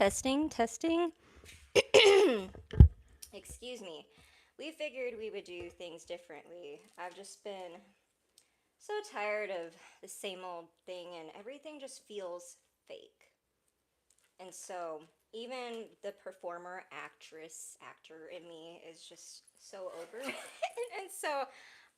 testing, testing. Excuse me. We figured we would do things differently. I've just been so tired of the same old thing, and everything just feels fake. And so, even the performer, actress, actor in me is just so over it. And so,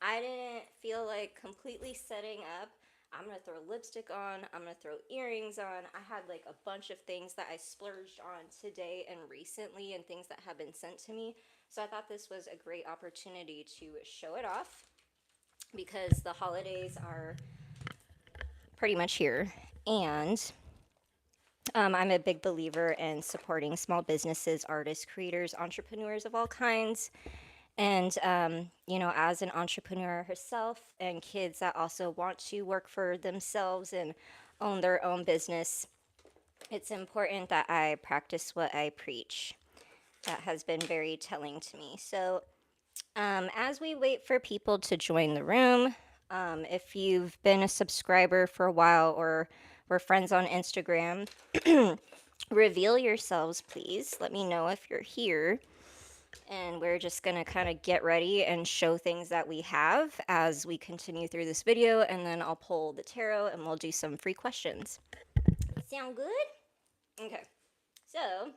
I didn't feel like completely setting up. I'm gonna throw lipstick on, I'm gonna throw earrings on. I had like a bunch of things that I splurged on today and recently, and things that have been sent to me. So, I thought this was a great opportunity to show it off because the holidays are pretty much here. And I'm a big believer in supporting small businesses, artists, creators, entrepreneurs of all kinds. And, as an entrepreneur herself and kids that also want to work for themselves and own their own business, it's important that I practice what I preach. That has been very telling to me. So, as we wait for people to join the room, if you've been a subscriber for a while or we're friends on Instagram, reveal yourselves, please. Let me know if you're here. And we're just going to kind of get ready and show things that we have as we continue through this video. And then I'll pull the tarot and we'll do some free questions. Sound good? Okay. So,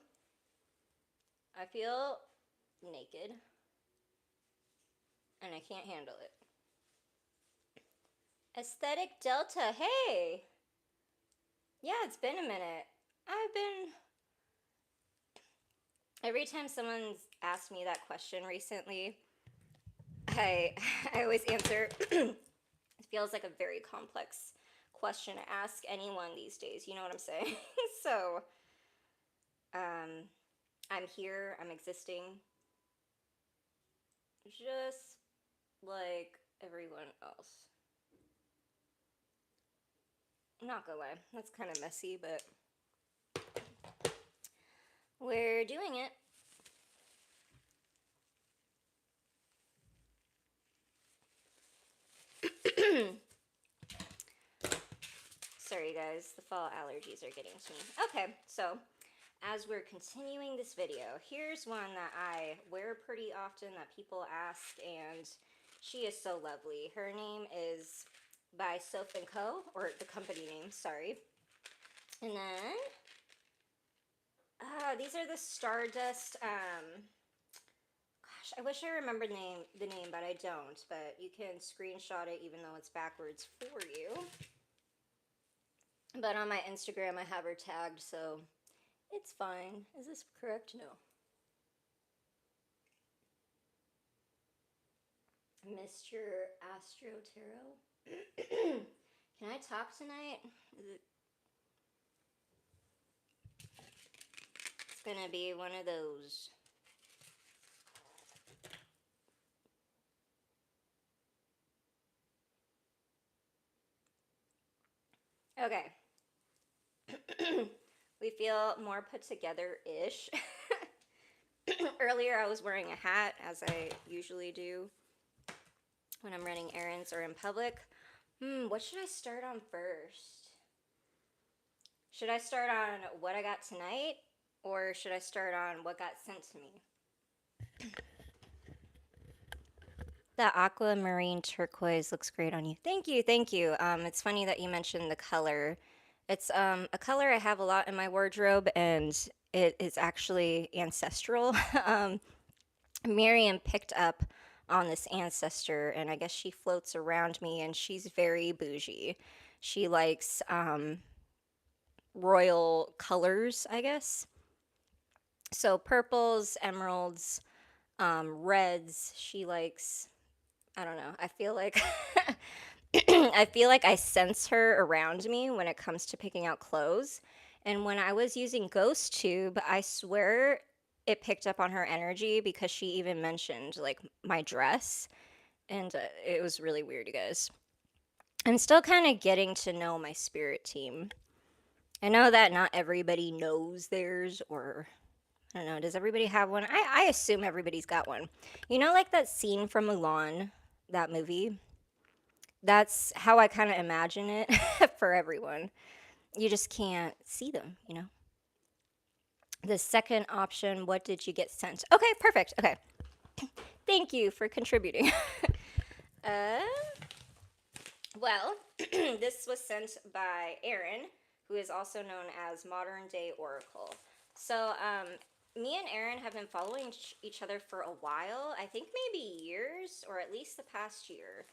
I feel naked and I can't handle it. Aesthetic Delta, hey! Yeah, it's been a minute. Every time someone's asked me that question recently, I I always answer it feels like a very complex question to ask anyone these days, you know what I'm saying? So, um I'm here, I'm existing just like everyone else. I'm not gonna lie, that's kind of messy, but we're doing it. Sorry guys, the fall allergies are getting to me. Okay, so as we're continuing this video, here's one that I wear pretty often that people ask, and she is so lovely. Her name is by Soap & Co, or the company name, sorry. And then, these are the Stardust, gosh, I wish I remembered the name, but I don't. But you can screenshot it even though it's backwards for you. But on my Instagram, I have her tagged, so it's fine. Is this correct? No. Mr. Astro Tarot. Can I talk tonight? It's gonna be one of those. Okay. We feel more put together-ish. Earlier I was wearing a hat, as I usually do when I'm running errands or in public. What should I start on first? Should I start on what I got tonight, or should I start on what got sent to me? The aquamarine turquoise looks great on you. Thank you, thank you. It's funny that you mentioned the color. It's a color I have a lot in my wardrobe, and it is actually ancestral. Miriam picked up on this ancestor, and I guess she floats around me, and she's very bougie. She likes royal colors, I guess. So purples, emeralds, reds. She likes, I don't know. I feel like I feel like I sense her around me when it comes to picking out clothes. And when I was using Ghost Tube, I swear it picked up on her energy because she even mentioned like my dress, and it was really weird, you guys. I'm still kind of getting to know my spirit team. I know that not everybody knows theirs, or I don't know, does everybody have one? I assume everybody's got one. You know, like that scene from Mulan, that movie? That's how I kind of imagine it for everyone. You just can't see them, you know? The second option, what did you get sent? Okay, perfect. Okay. Thank you for contributing. uh, well, this was sent by Aaron, who is also known as Modern Day Oracle. So, me and Aaron have been following each other for a while. I think maybe years, or at least the past year.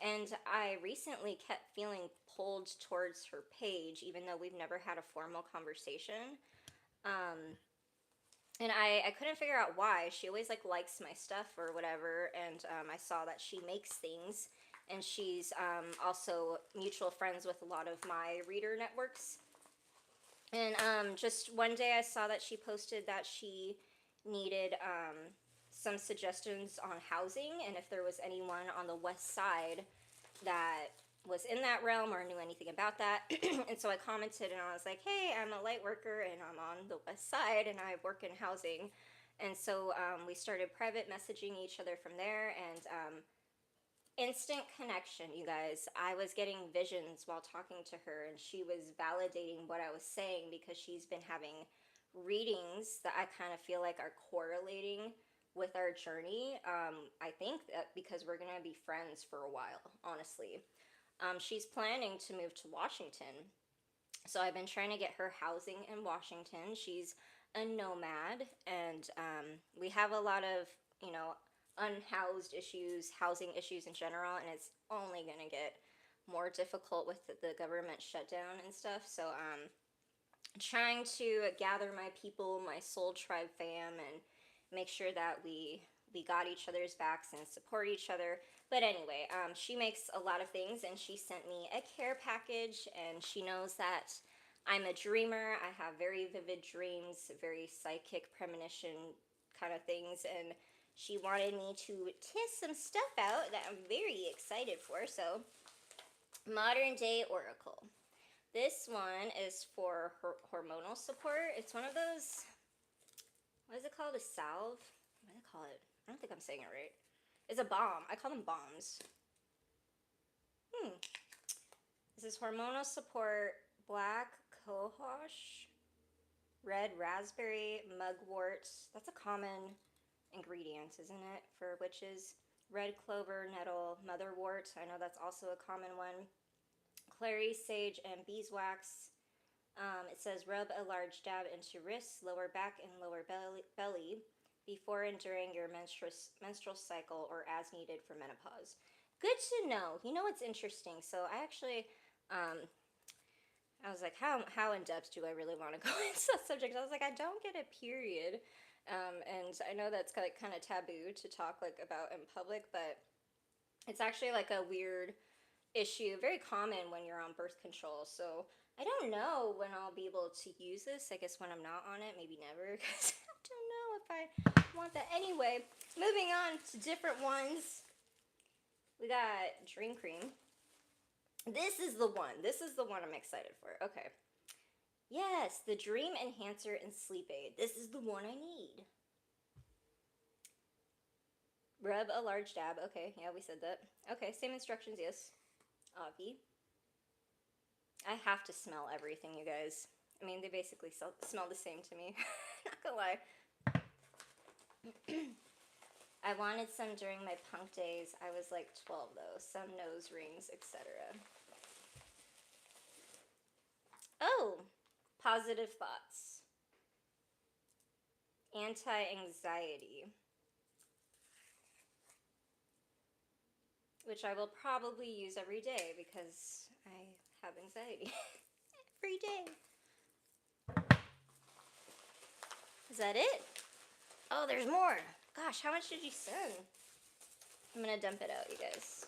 And I recently kept feeling pulled towards her page, even though we've never had a formal conversation. Um, and I couldn't figure out why. She always like likes my stuff or whatever, and I saw that she makes things, and she's also mutual friends with a lot of my reader networks. And just one day I saw that she posted that she needed some suggestions on housing, and if there was anyone on the west side that was in that realm or knew anything about that. And so I commented and I was like, hey, I'm a light worker and I'm on the west side and I work in housing. And so we started private messaging each other from there, and instant connection, you guys. I was getting visions while talking to her, and she was validating what I was saying because she's been having readings that I kind of feel like are correlating with our journey. I think that because we're going to be friends for a while, honestly. She's planning to move to Washington. So I've been trying to get her housing in Washington. She's a nomad, and we have a lot of, you know, unhoused issues, housing issues in general, and it's only going to get more difficult with the government shutdown and stuff. So trying to gather my people, my soul tribe fam, and make sure that we got each other's backs and support each other. But anyway, she makes a lot of things, and she sent me a care package, and she knows that I'm a dreamer. I have very vivid dreams, very psychic premonition kind of things, and she wanted me to test some stuff out that I'm very excited for. So, Modern Day Oracle. This one is for hormonal support. It's one of those, what is it called? A salve? What do they call it? I don't think I'm saying it right. It's a balm. I call them bombs. This is hormonal support, black cohosh, red raspberry, mugwort. That's a common ingredient, isn't it, for witches? Red clover, nettle, motherwort. I know that's also a common one. Clary, sage, and beeswax. It says rub a large dab into wrists, lower back, and lower belly before and during your menstrual cycle or as needed for menopause. Good to know. You know what's interesting? So I actually, I was like, how in depth do I really want to go into that subject? I was like, I don't get a period, and I know that's kind of taboo to talk like about in public, but it's actually like a weird issue, very common when you're on birth control. So I don't know when I'll be able to use this. I guess when I'm not on it, maybe never, because I don't know if I want that. Anyway, moving on to different ones. We got Dream Cream. This is the one. This is the one I'm excited for. Okay. Yes, the Dream Enhancer and Sleep Aid. This is the one I need. Rub a large dab. Okay, yeah, we said that. Okay, same instructions, yes. Avi. I have to smell everything, you guys. I mean, they basically smell the same to me. Not gonna lie. I wanted some during my punk days. I was like 12 though. Some nose rings, etc. Oh, positive thoughts. Anti-anxiety. Which I will probably use every day because I have anxiety. Every day. Is that it? Oh, there's more. Gosh, how much did you send? I'm gonna dump it out, you guys.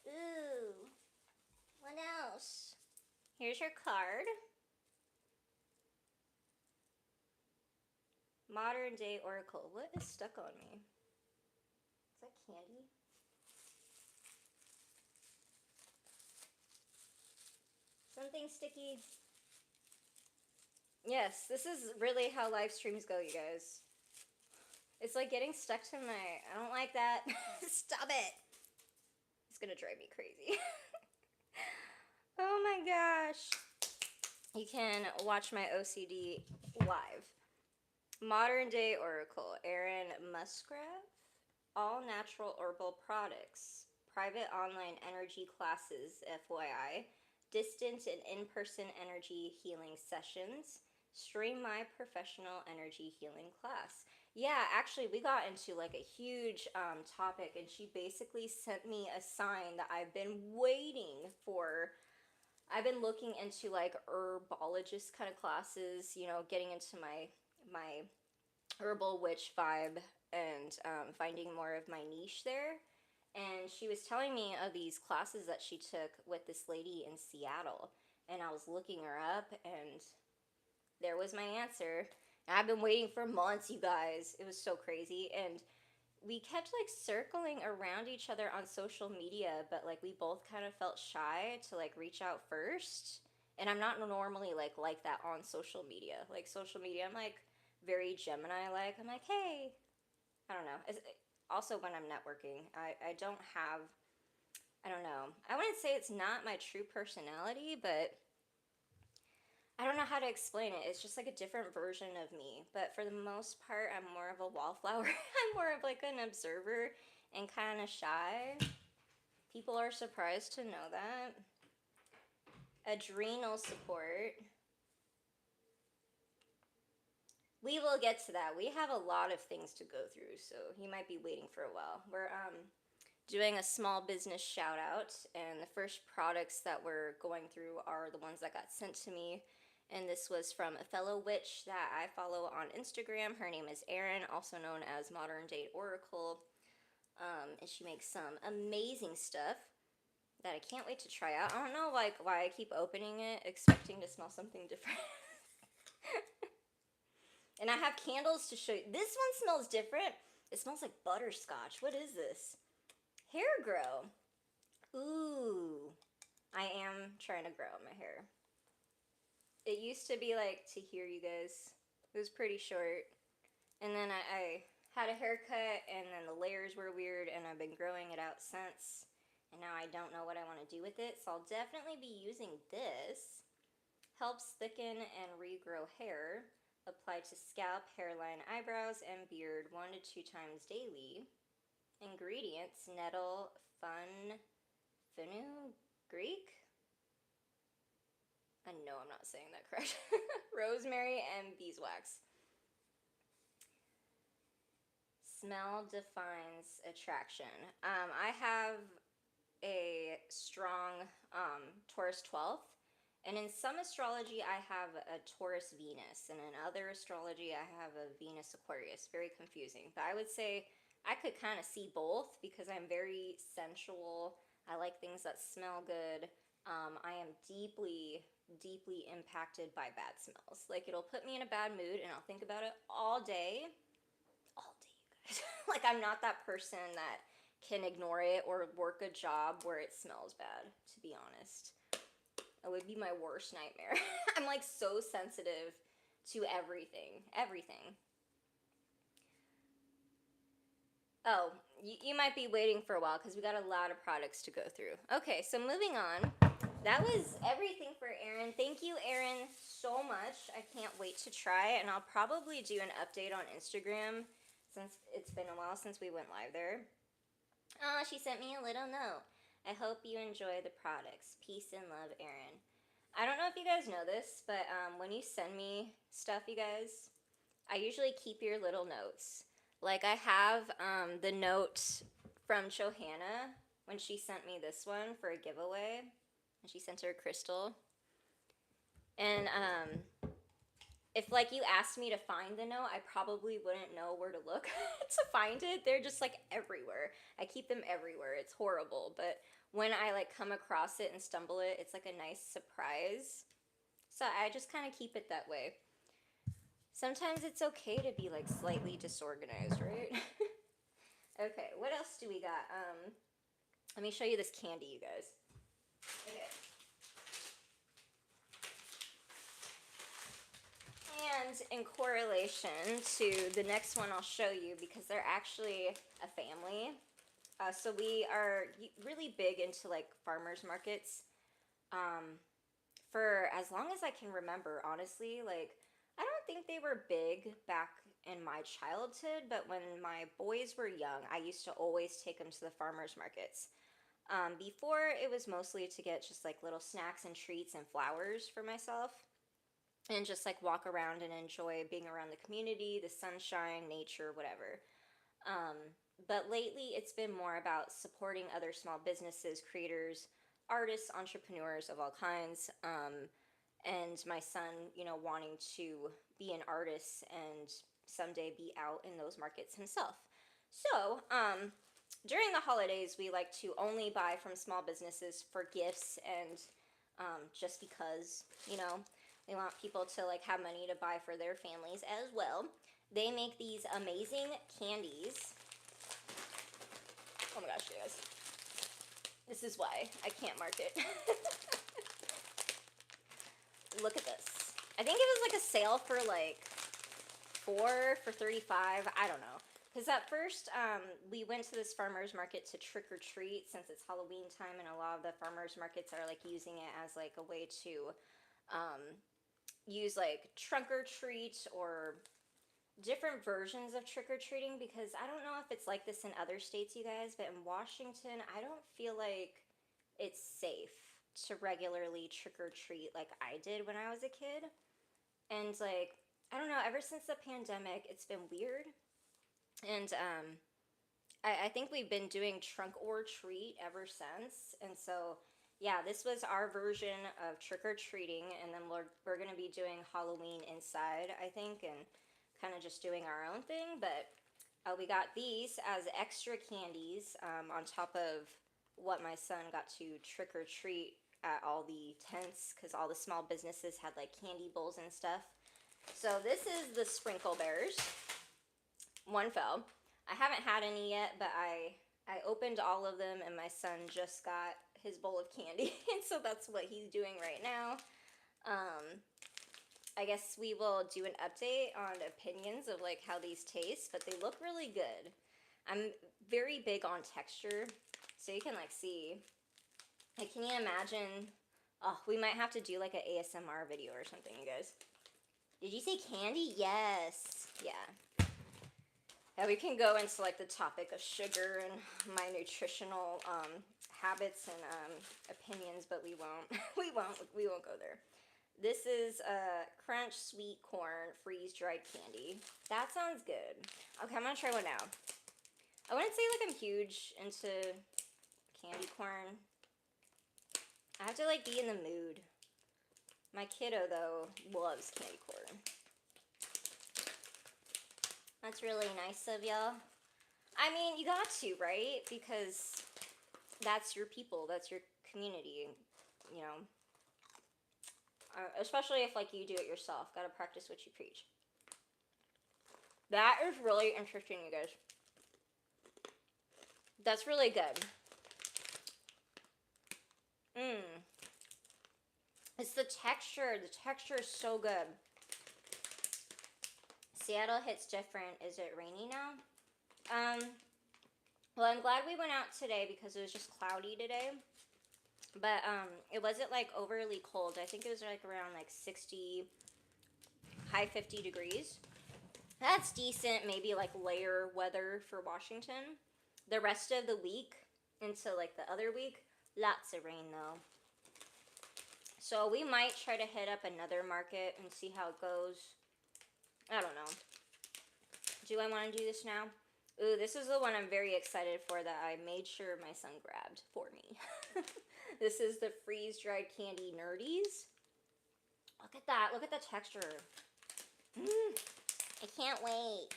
Ooh. What else? Here's your card. Modern Day Oracle. What is stuck on me? Is that candy? Something sticky. Yes, this is really how live streams go, you guys. It's like getting stuck to my... I don't like that. Stop it. It's gonna drive me crazy. Oh my gosh. You can watch my OCD live. Modern Day Oracle, Aaron Musgrave. All natural herbal products. Private online energy classes, FYI. Distant and in-person energy healing sessions. Stream my professional energy healing class. Yeah, actually, we got into like a huge topic, and she basically sent me a sign that I've been waiting for. I've been looking into like herbologist kind of classes, you know, getting into my herbal witch vibe and finding more of my niche there. And she was telling me of these classes that she took with this lady in Seattle. And I was looking her up, and there was my answer. And I've been waiting for months, you guys. It was so crazy. And we kept like circling around each other on social media, but like we both kind of felt shy to like reach out first. And I'm not normally like that on social media. Like social media, I'm like very Gemini like. I'm like, hey, I don't know. Also, when I'm networking, I don't have, I don't know. I wouldn't say it's not my true personality, but I don't know how to explain it. It's just like a different version of me. But for the most part, I'm more of a wallflower. I'm more of like an observer and kind of shy. People are surprised to know that. Adrenal support. We will get to that. We have a lot of things to go through, so you might be waiting for a while. We're doing a small business shout out, and the first products that we're going through are the ones that got sent to me. And this was from a fellow witch that I follow on Instagram. Her name is Erin, also known as Modern Day Oracle. And she makes some amazing stuff that I can't wait to try out. I don't know why I keep opening it expecting to smell something different. And I have candles to show you. This one smells different. It smells like butterscotch. What is this? Hair grow. Ooh. I am trying to grow my hair. It used to be like to here, you guys. It was pretty short. And then I had a haircut, and then the layers were weird, and I've been growing it out since. And now I don't know what I want to do with it, so I'll definitely be using this. Helps thicken and regrow hair. Apply to scalp, hairline, eyebrows, and beard 1 to 2 times daily. Ingredients: nettle, fenugreek. I know I'm not saying that correct. Rosemary and beeswax. Smell defines attraction. I have a strong Taurus 12th. And in some astrology, I have a Taurus Venus. And in other astrology, I have a Venus Aquarius. Very confusing. But I would say I could kind of see both because I'm very sensual. I like things that smell good. I am deeply, deeply impacted by bad smells. Like, it'll put me in a bad mood, and I'll think about it all day. All day, you guys. Like, I'm not that person that can ignore it or work a job where it smells bad, to be honest. It would be my worst nightmare. I'm like so sensitive to everything. Everything. Oh, you might be waiting for a while because we got a lot of products to go through. Okay, so moving on. That was everything for Erin. Thank you, Erin, so much. I can't wait to try it, and I'll probably do an update on Instagram since it's been a while since we went live there. Oh, she sent me a little note. I hope you enjoy the products. Peace and love, Erin. I don't know if you guys know this, but when you send me stuff, you guys, I usually keep your little notes. Like, I have the note from Johanna when she sent me this one for a giveaway. And she sent her a crystal. And if, like, you asked me to find the note, I probably wouldn't know where to look to find it. They're just, like, everywhere. I keep them everywhere. It's horrible. But when I, like, come across it and stumble it, it's, like, a nice surprise. So I just kind of keep it that way. Sometimes it's okay to be, like, slightly disorganized, right? Okay, what else do we got? Let me show you this candy, you guys. Okay. And in correlation to the next one I'll show you, because they're actually a family. So we are really big into like farmers markets. for as long as I can remember, honestly. Like, I don't think they were big back in my childhood, but when my boys were young, I used to always take them to the farmers markets. Before, it was mostly to get just like little snacks and treats and flowers for myself and just like walk around and enjoy being around the community, the sunshine, nature, whatever. Um, but lately, it's been more about supporting other small businesses, creators, artists, entrepreneurs of all kinds. And my son, wanting to be an artist and someday be out in those markets himself. So, during the holidays, we like to only buy from small businesses for gifts and just because, we want people to like have money to buy for their families as well. They make these amazing candies. Oh my gosh, you guys. This is why I can't market. Look at this. I think it was like a sale for like 4 for $35. I don't know. Because at first, we went to this farmer's market to trick or treat since it's Halloween time, and a lot of the farmer's markets are like using it as like a way to use like trunk or treat or different versions of trick or treating, because I don't know if it's like this in other states, you guys, but in Washington, I don't feel like it's safe to regularly trick or treat like I did when I was a kid. And like, I don't know, ever since the pandemic, it's been weird. And I think we've been doing trunk or treat ever since. And so, yeah, this was our version of trick or treating. And then we're going to be doing Halloween inside, I think, and kind of just doing our own thing. But we got these as extra candies on top of what my son got to trick or treat at all the tents, because all the small businesses had like candy bowls and stuff. So this is the sprinkle bears. One fell. I haven't had any yet, but I opened all of them, and my son just got his bowl of candy, and so that's what he's doing right now. I guess we will do an update on opinions of like how these taste, but they look really good. I'm very big on texture, so you can like see. Like, can you imagine? Oh, we might have to do like an ASMR video or something, you guys. Did you say candy? Yes. Yeah. Yeah, we can go into like the topic of sugar and my nutritional habits and opinions, but we won't. we won't go there. This is crunch sweet corn freeze dried candy. That sounds good. Okay, I'm gonna try one now. I wouldn't say like I'm huge into candy corn. I have to like be in the mood. My kiddo though loves candy corn. That's really nice of y'all. I mean, you got to, right? Because that's your people, that's your community, you know. Especially if like you do it yourself. Gotta practice what you preach. That is really interesting, you guys. That's really good. It's the texture. The texture is so good. Seattle hits different. Is it rainy now? Well, I'm glad we went out today because it was just cloudy today. But it wasn't like overly cold. I think it was like around like 60, high 50 degrees. That's decent, maybe like layer weather for Washington. The rest of the week into like the other week, lots of rain though. So we might try to hit up another market and see how it goes. I don't know. Do I want to do this now? Ooh, this is the one I'm very excited for that I made sure my son grabbed for me. This is the freeze-dried candy Nerdies. Look at that. Look at the texture. I can't wait.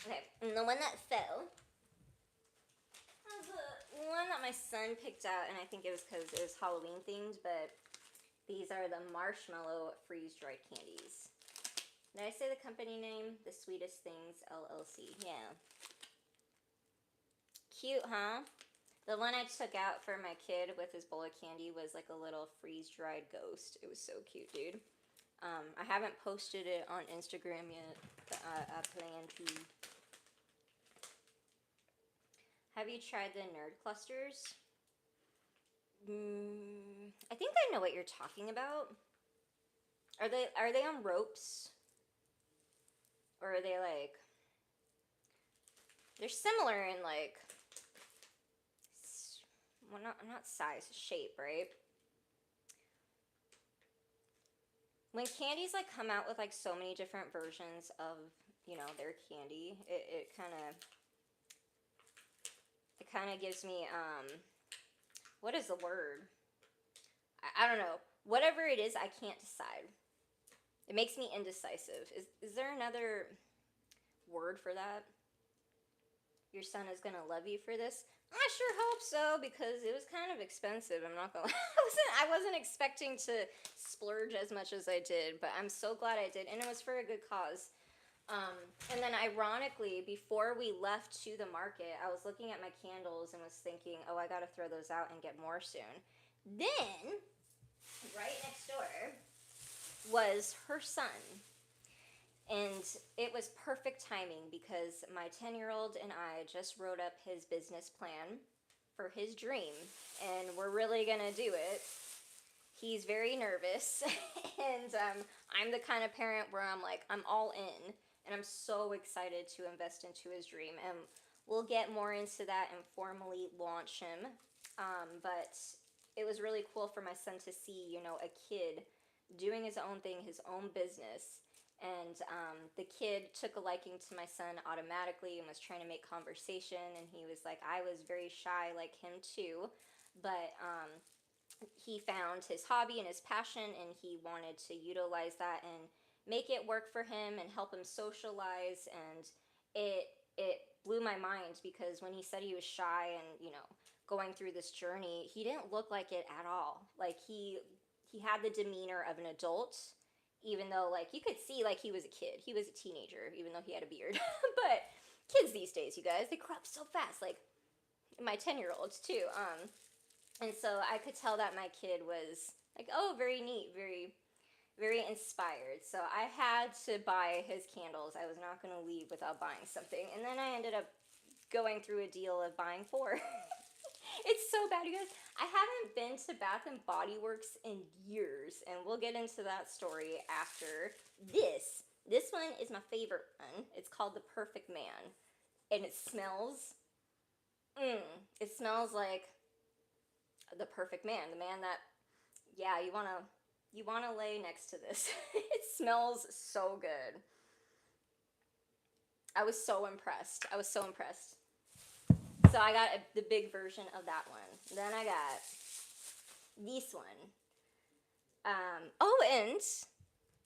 Okay, and the one that fell was the one that my son picked out, and I think it was because it was Halloween themed, but these are the marshmallow freeze-dried candies. Did I say the company name? The Sweetest Things LLC. Yeah. Cute, huh? The one I took out for my kid with his bowl of candy was like a little freeze-dried ghost. It was so cute, dude. I haven't posted it on Instagram yet, but I plan to. Have you tried the Nerd Clusters? I think I know what you're talking about. Are they on ropes? Or are they like, they're similar in like, well, not size, shape, right? When candies like come out with like so many different versions of, their candy, it kind of gives me what is the word? I don't know. Whatever it is, I can't decide. It makes me indecisive. Is there another word for that? Your son is gonna love you for this. I sure hope so, because it was kind of expensive. I'm not gonna. I wasn't expecting to splurge as much as I did, but I'm so glad I did, and it was for a good cause. And then, ironically, before we left to the market, I was looking at my candles and was thinking, "Oh, I gotta throw those out and get more soon." Then, right next door was her son. And it was perfect timing because my 10-year-old and I just wrote up his business plan for his dream, and we're really gonna do it. He's very nervous, and I'm the kind of parent where I'm like, I'm all in, and I'm so excited to invest into his dream. And we'll get more into that and formally launch him. But it was really cool for my son to see, a kid doing his own thing, his own business. And the kid took a liking to my son automatically and was trying to make conversation. And he was like, I was very shy like him too. But he found his hobby and his passion, and he wanted to utilize that and make it work for him and help him socialize. And it blew my mind, because when he said he was shy and, going through this journey, he didn't look like it at all. Like he had the demeanor of an adult, even though like you could see like he was a kid. He was a teenager, even though he had a beard. But kids these days, you guys, they grow up so fast. Like my 10-year-olds too. And so I could tell that my kid was like, oh, very neat, very, very inspired. So I had to buy his candles. I was not going to leave without buying something. And then I ended up going through a deal of buying 4. It's so bad, you guys. I haven't been to Bath and Body Works in years, and we'll get into that story after this. This one is my favorite one. It's called The Perfect Man, and it smells, it smells like the perfect man, the man that, yeah, you wanna lay next to this. It smells so good. I was so impressed. So I got the big version of that one. Then I got this one. Oh, and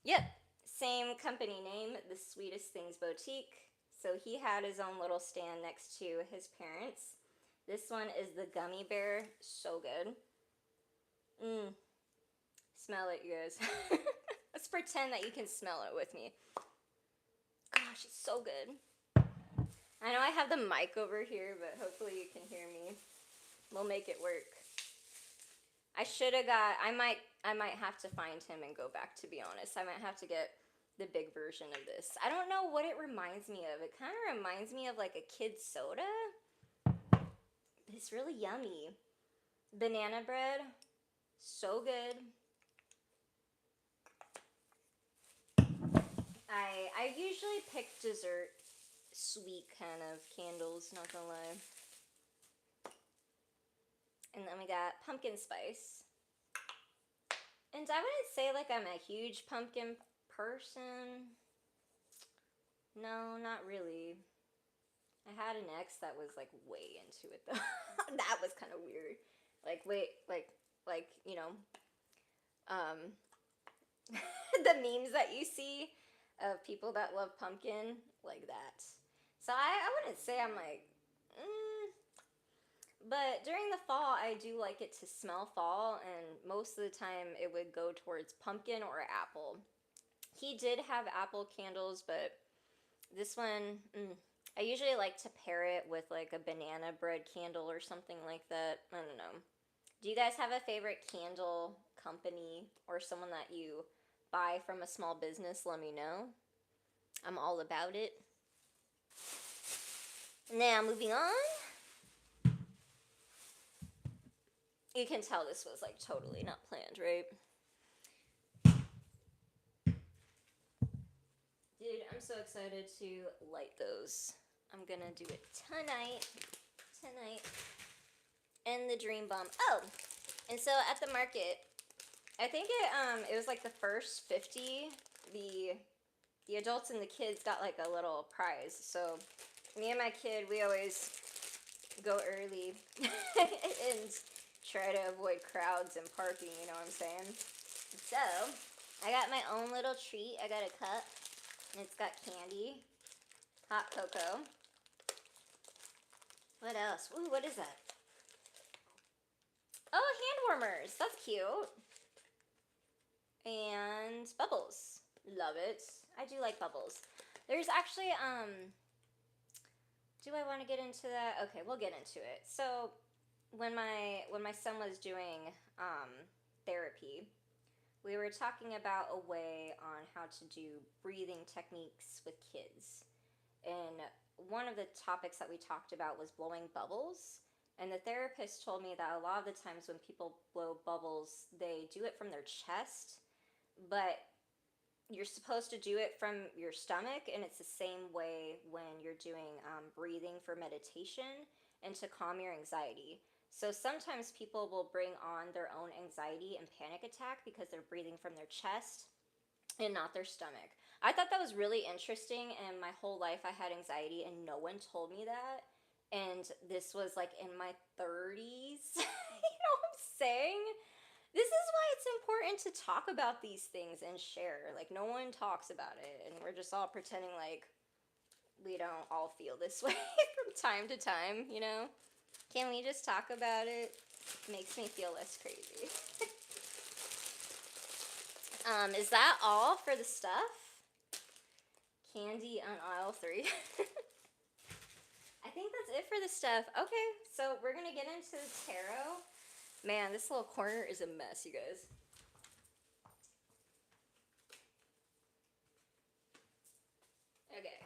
yep, same company name, The Sweetest Things Boutique. So he had his own little stand next to his parents. This one is the gummy bear. So good. Smell it, you guys. Let's pretend that you can smell it with me. Gosh, it's so good. I know I have the mic over here, but hopefully you can hear me. We'll make it work. I might have to find him and go back, to be honest. I might have to get the big version of this. I don't know what it reminds me of. It kind of reminds me of like a kid's soda. It's really yummy. Banana bread. So good. I usually pick dessert, sweet kind of candles, not gonna lie. And then we got pumpkin spice. And I wouldn't say like I'm a huge pumpkin person. No, not really. I had an ex that was like way into it though. That was kind of weird. Like the memes that you see of people that love pumpkin, like that. So I wouldn't say I'm like, but during the fall, I do like it to smell fall, and most of the time it would go towards pumpkin or apple. He did have apple candles, but this one, I usually like to pair it with like a banana bread candle or something like that. I don't know. Do you guys have a favorite candle company or someone that you buy from a small business? Let me know. I'm all about it. Now, moving on. You can tell this was like totally not planned, right? Dude, I'm so excited to light those. I'm gonna do it tonight. And the dream bomb. Oh, and so at the market, I think it was like the first 50. The adults and the kids got like a little prize. So me and my kid, we always go early and try to avoid crowds and parking. You know what I'm saying? So I got my own little treat. I got a cup. And it's got candy, hot cocoa. What else? Ooh, what is that? Oh, hand warmers. That's cute. And bubbles. Love it. I do like bubbles. There's actually, do I want to get into that? Okay, we'll get into it. So, when my son was doing therapy, we were talking about a way on how to do breathing techniques with kids. And one of the topics that we talked about was blowing bubbles. And the therapist told me that a lot of the times when people blow bubbles, they do it from their chest, but you're supposed to do it from your stomach, and it's the same way when you're doing breathing for meditation and to calm your anxiety. So sometimes people will bring on their own anxiety and panic attack because they're breathing from their chest and not their stomach. I thought that was really interesting, and my whole life I had anxiety and no one told me that. And this was like in my 30s. You know what I'm saying? This is why it's important to talk about these things and share. Like, no one talks about it, and we're just all pretending like we don't all feel this way from time to time, you know? Can we just talk about it? Makes me feel less crazy. Is that all for the stuff? Candy on aisle 3. I think that's it for the stuff. Okay, so we're gonna get into the tarot. Man, this little corner is a mess, you guys. Okay,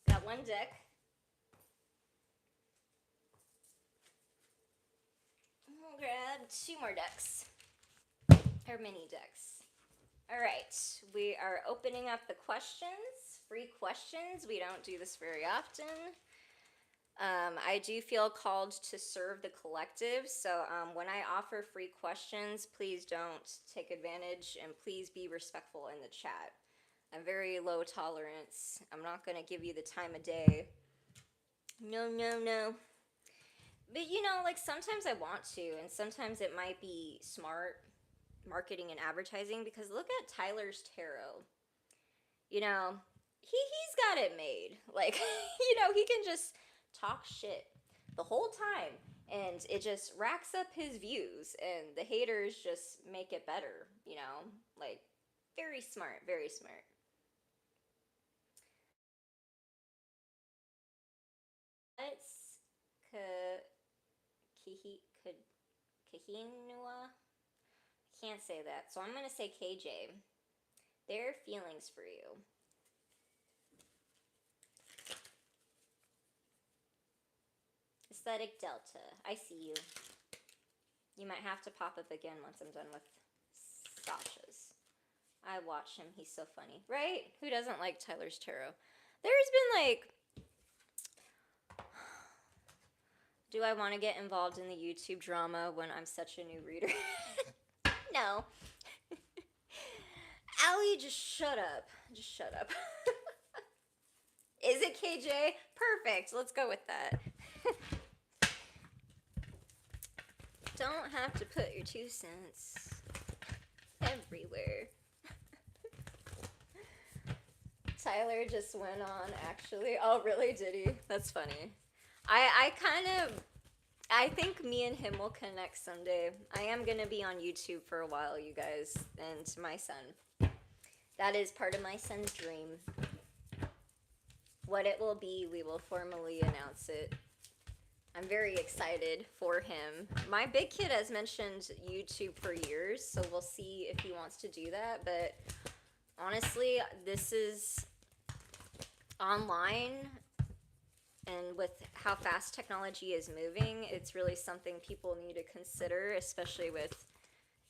got one deck. I'll grab 2 more decks. Or mini decks. Alright, we are opening up the questions. Free questions. We don't do this very often. I do feel called to serve the collective, so when I offer free questions, please don't take advantage and please be respectful in the chat. I'm very low tolerance. I'm not going to give you the time of day. No, no, no. But you know, like sometimes I want to, and sometimes it might be smart marketing and advertising, because look at Tyler's tarot. You know, he's got it made. Like, you know, he can just talk shit the whole time and it just racks up his views, and the haters just make it better, you know? Like, very smart, very smart. Let's Kahinua. Can't say that, so I'm gonna say KJ. Their feelings for you. Aesthetic Delta. I see you. You might have to pop up again once I'm done with Sasha's. I watch him. He's so funny. Right? Who doesn't like Tyler's tarot? There's been like... Do I want to get involved in the YouTube drama when I'm such a new reader? No. Allie, just shut up. Just shut up. Is it KJ? Perfect. Let's go with that. Don't have to put your 2 cents everywhere. Tyler just went on, actually. Oh, really? Did he? That's funny. I think me and him will connect someday. I am going to be on YouTube for a while, you guys, and my son. That is part of my son's dream. What it will be, we will formally announce it. I'm very excited for him. My big kid has mentioned YouTube for years, so we'll see if he wants to do that. But honestly, this is online. And with how fast technology is moving, it's really something people need to consider, especially with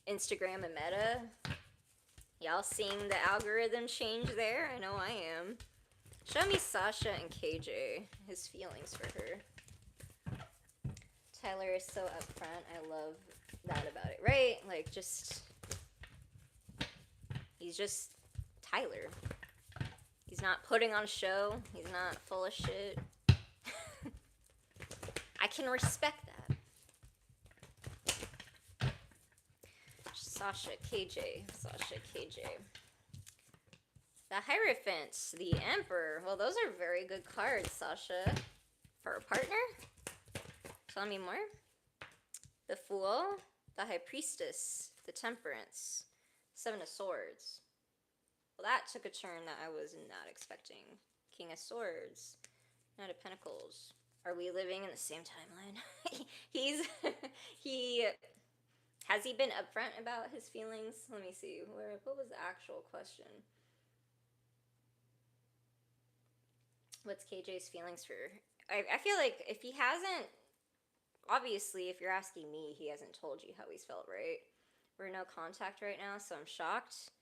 Instagram and Meta. Y'all seeing the algorithm change there? I know I am. Show me Sasha and KJ, his feelings for her. Tyler is so upfront. I love that about it, right? Like, he's just Tyler. He's not putting on a show. He's not full of shit. I can respect that. Sasha, KJ. The Hierophant, the Emperor. Well, those are very good cards, Sasha. For a partner? Tell me more. The Fool, the High Priestess, the Temperance, Seven of Swords. Well, that took a turn that I was not expecting. King of Swords, Knight of Pentacles. Are we living in the same timeline? Has he been upfront about his feelings? Let me see. What was the actual question? What's KJ's feelings for? I feel like if he hasn't, obviously, if you're asking me, he hasn't told you how he's felt, right? We're in no contact right now, so I'm shocked.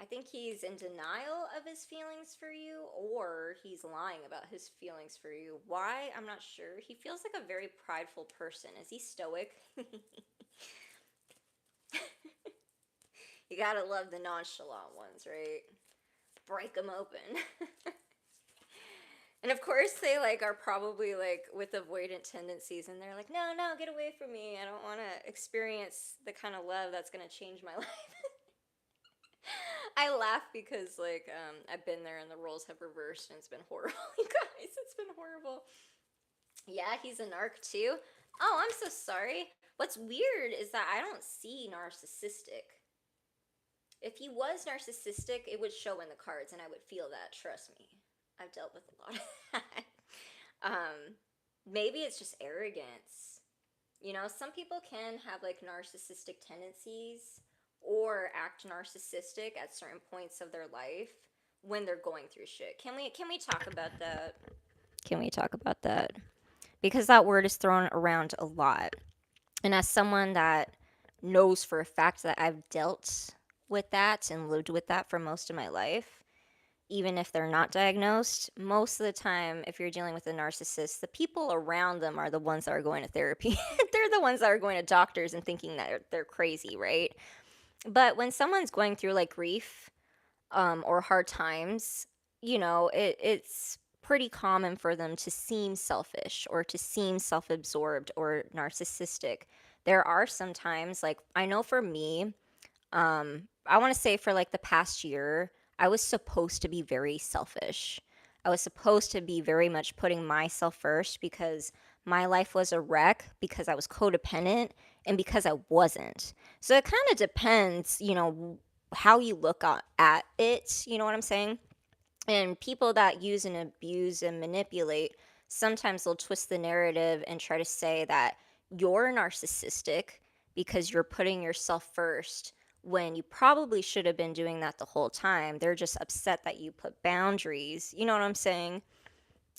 I think he's in denial of his feelings for you, or he's lying about his feelings for you. Why? I'm not sure. He feels like a very prideful person. Is he stoic? You gotta love the nonchalant ones, right? Break them open. And of course they are probably with avoidant tendencies, and they're like, no, get away from me. I don't want to experience the kind of love that's going to change my life. I laugh because I've been there and the roles have reversed and it's been horrible. You guys, it's been horrible. Yeah, he's a narc too. Oh, I'm so sorry. What's weird is that I don't see narcissistic. If he was narcissistic, it would show in the cards and I would feel that, trust me. I've dealt with a lot of that. Maybe it's just arrogance. You know, some people can have narcissistic tendencies or act narcissistic at certain points of their life when they're going through shit. Can we talk about that? Can we talk about that? Because that word is thrown around a lot. And as someone that knows for a fact that I've dealt with that and lived with that for most of my life, even if they're not diagnosed, most of the time, if you're dealing with a narcissist, the people around them are the ones that are going to therapy. They're the ones that are going to doctors and thinking that they're crazy, right? But when someone's going through grief or hard times, it's pretty common for them to seem selfish or to seem self-absorbed or narcissistic. There are some times, I know for me, I want to say for the past year, I was supposed to be very selfish. I was supposed to be very much putting myself first because my life was a wreck, because I was codependent, and because I wasn't. So it kind of depends, how you look at it. You know what I'm saying? And people that use and abuse and manipulate, sometimes they'll twist the narrative and try to say that you're narcissistic because you're putting yourself first when you probably should have been doing that the whole time. They're just upset that you put boundaries. You know what I'm saying?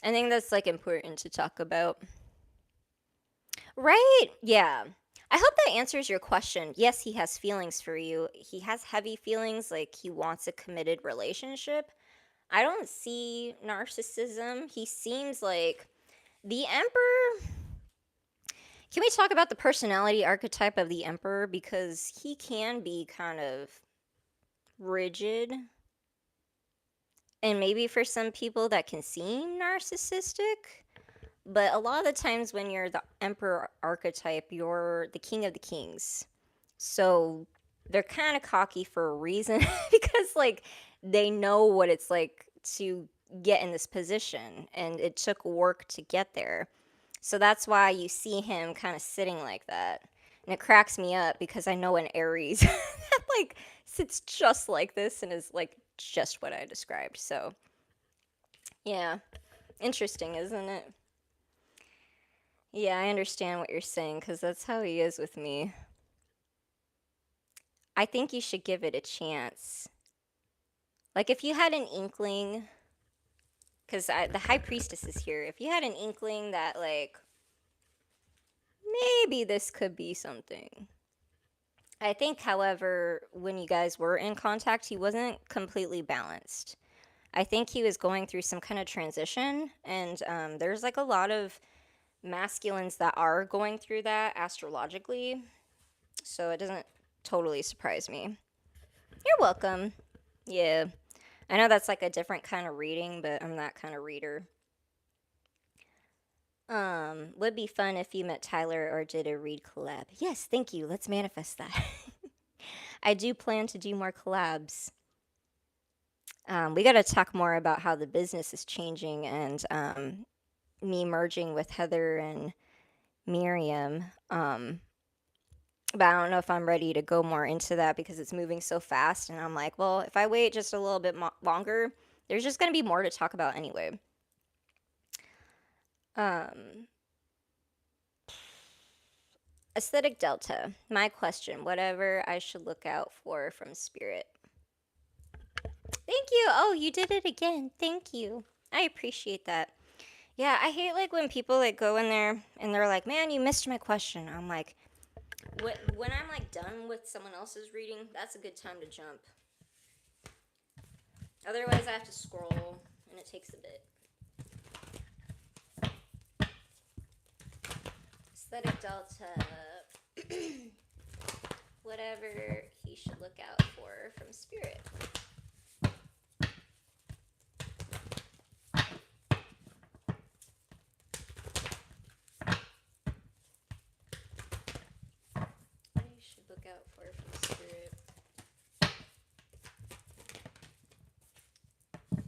I think that's important to talk about. Right? Yeah. I hope that answers your question. Yes, he has feelings for you. He has heavy feelings, like he wants a committed relationship. I don't see narcissism. He seems like the Emperor. Can we talk about the personality archetype of the Emperor? Because he can be kind of rigid. And maybe for some people that can seem narcissistic. But a lot of the times when you're the Emperor archetype, you're the King of the Kings. So they're kind of cocky for a reason because they know what it's like to get in this position and it took work to get there. So that's why you see him kind of sitting like that. And it cracks me up because I know an Aries that sits just like this and is just what I described. So yeah, interesting, isn't it? Yeah, I understand what you're saying because that's how he is with me. I think you should give it a chance. If you had an inkling, because the High Priestess is here. If you had an inkling that, like, maybe this could be something. I think, however, when you guys were in contact, he wasn't completely balanced. I think he was going through some kind of transition, and there's like a lot of masculines that are going through that astrologically, so it doesn't totally surprise me. You're welcome. Yeah. I know that's like a different kind of reading, but I'm that kind of reader. Would be fun if you met Tyler or did a read collab. Yes, thank you. Let's manifest that. I do plan to do more collabs. We got to talk more about how the business is changing and me merging with Heather and Miriam. But I don't know if I'm ready to go more into that because it's moving so fast. And I'm like, well, if I wait just a little bit longer, there's just going to be more to talk about anyway. Aesthetic Delta. My question. Whatever I should look out for from Spirit. Thank you. Oh, you did it again. Thank you. I appreciate that. Yeah, I hate like when people like go in there and they're like, "Man, you missed my question." I'm like, when I'm like done with someone else's reading, that's a good time to jump. Otherwise, I have to scroll and it takes a bit. Aesthetic Delta. Whatever he should look out for from Spirit. Look out for from Spirit.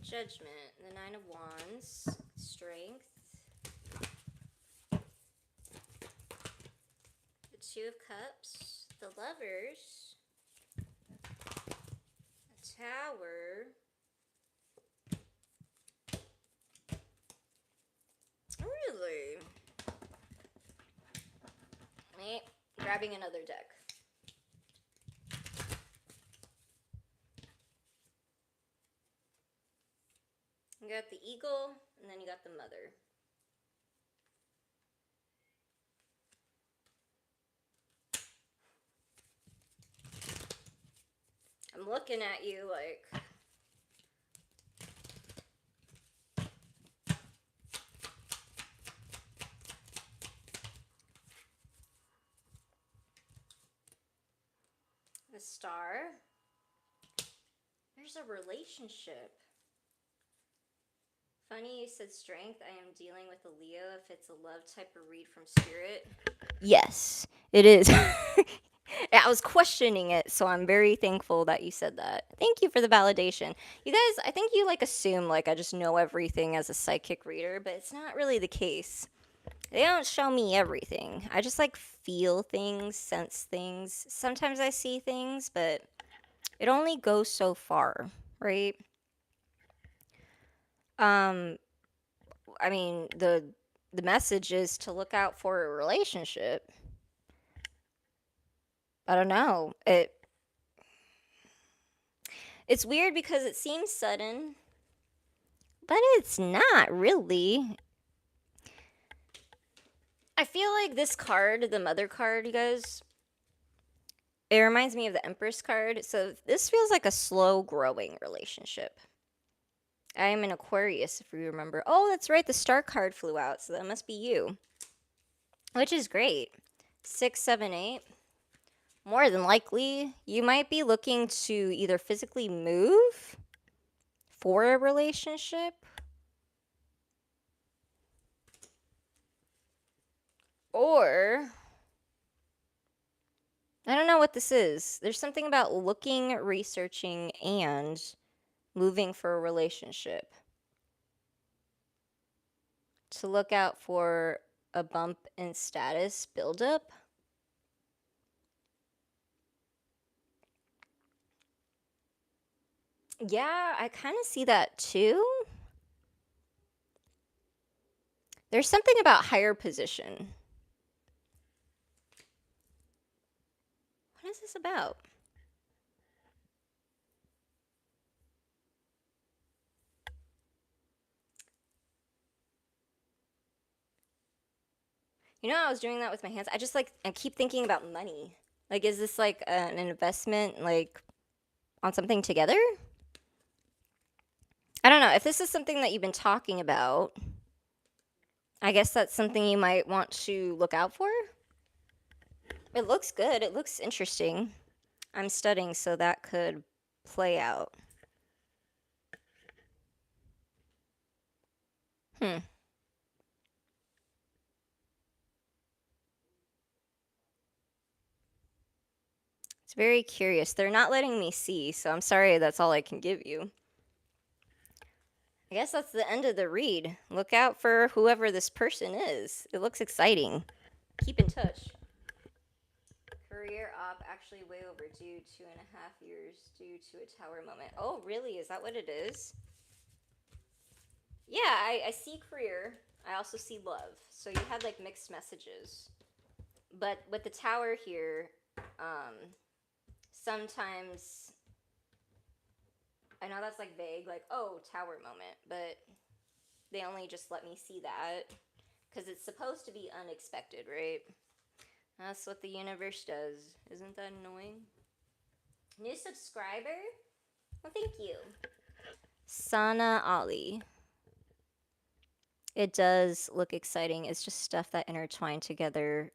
Judgment, the Nine of Wands, Strength, the Two of Cups, the Lovers, the Tower. Really? Me grabbing another deck. You got the Eagle, and then you got the Mother. I'm looking at you like... The Star. There's a relationship. Funny you said strength. I am dealing with a Leo. If it's a love type of read from Spirit. Yes, it is. I was questioning it, so I'm very thankful that you said that. Thank you for the validation. You guys, I think you like assume like I just know everything as a psychic reader, but it's not really the case. They don't show me everything. I just like feel things, sense things. Sometimes I see things, but it only goes so far, right? I mean, the message is to look out for a relationship. I don't know. It's weird because it seems sudden, but it's not really. I feel like this card, the Mother card, you guys, it reminds me of the Empress card. So this feels like a slow growing relationship. I am an Aquarius, if you remember. Oh, that's right. The Star card flew out, so that must be you. Which is great. 6, 7, 8. More than likely, you might be looking to either physically move for a relationship or I don't know what this is. There's something about looking, researching, and moving for a relationship. To look out for a bump in status buildup. Yeah, I kind of see that too. There's something about higher position. What is this about? You know, I was doing that with my hands. I just like, I keep thinking about money. Like, is this like an investment, like on something together? I don't know. If this is something that you've been talking about, I guess that's something you might want to look out for. It looks good. It looks interesting. I'm studying, so that could play out. Hmm. It's very curious. They're not letting me see, so I'm sorry that's all I can give you. I guess that's the end of the read. Look out for whoever this person is. It looks exciting. Keep in touch. Career op actually way overdue, 2.5 years due to a tower moment. Oh, really? Is that what it is? Yeah, I see career. I also see love. So you had like mixed messages. But with the tower here, sometimes I know that's like vague, like, oh, tower moment, but they only just let me see that because it's supposed to be unexpected, right? That's what the universe does. Isn't that annoying? New subscriber? Well, thank you. Sana Ali. It does look exciting. It's just stuff that intertwine together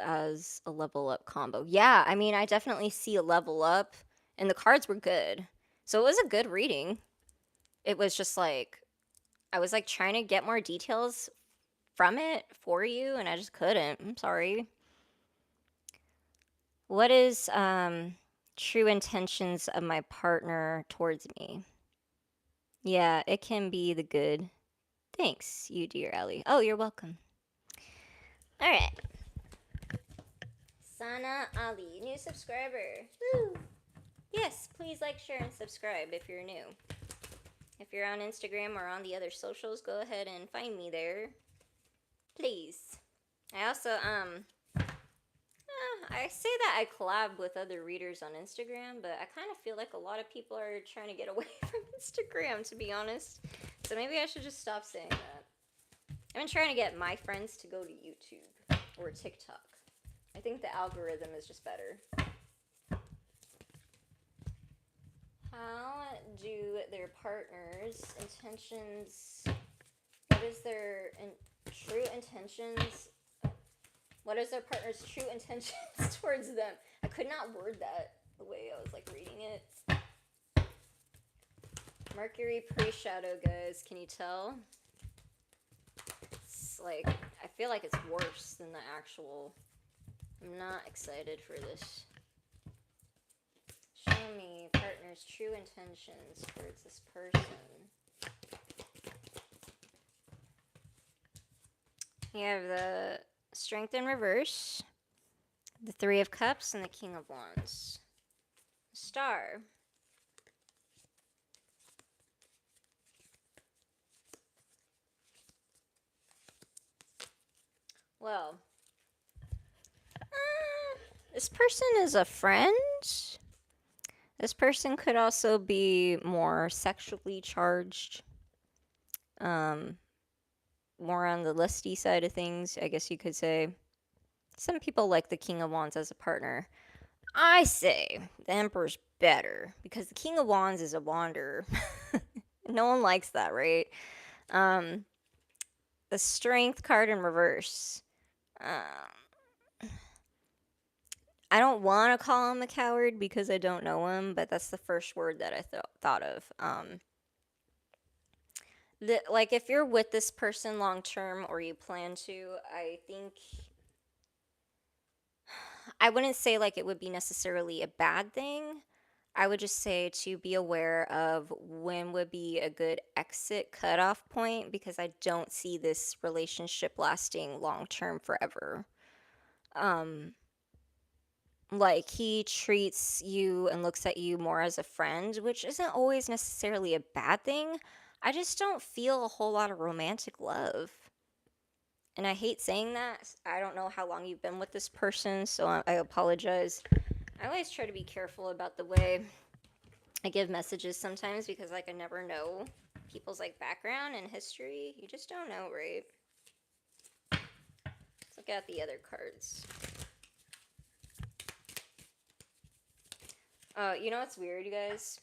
as a level up combo. Yeah, I mean, I definitely see a level up, and the cards were good. So it was a good reading. It was just like, I was like trying to get more details from it for you, and I just couldn't. I'm sorry. What is true intentions of my partner towards me? Yeah, it can be the good. Thanks, you dear Ellie. Oh, you're welcome. All right. Sana Ali, new subscriber. Woo! Yes, please like, share, and subscribe if you're new. If you're on Instagram or on the other socials, go ahead and find me there. Please. I also, I say that I collab with other readers on Instagram, but I kind of feel like a lot of people are trying to get away from Instagram, to be honest. So maybe I should just stop saying that. I've been trying to get my friends to go to YouTube or TikTok. I think the algorithm is just better. How do their partners' intentions, what is their true intentions? What is their partner's true intentions towards them? I could not word that the way I was like reading it. Mercury pre-shadow, guys. Can you tell? It's like, I feel like it's worse than the actual. I'm not excited for this. Show me partner's true intentions towards this person. You have the Strength in reverse, the Three of Cups, and the King of Wands. Star. Well, this person is a friend. This person could also be more sexually charged. More on the lusty side of things, I guess you could say. Some people like the King of Wands as a partner. I say the Emperor's better because the King of Wands is a wanderer. No one likes that, right? The Strength card in reverse. I don't want to call him a coward because I don't know him, but that's the first word that I thought of. Like, if you're with this person long term or you plan to, I think I wouldn't say like it would be necessarily a bad thing. I would just say to be aware of when would be a good exit cutoff point because I don't see this relationship lasting long term forever. Like, he treats you and looks at you more as a friend, which isn't always necessarily a bad thing. I just don't feel a whole lot of romantic love. And I hate saying that. I don't know how long you've been with this person, so I apologize. I always try to be careful about the way I give messages sometimes because, like, I never know people's, like, background and history. You just don't know, right? look at the other cards. You know what's weird, you guys?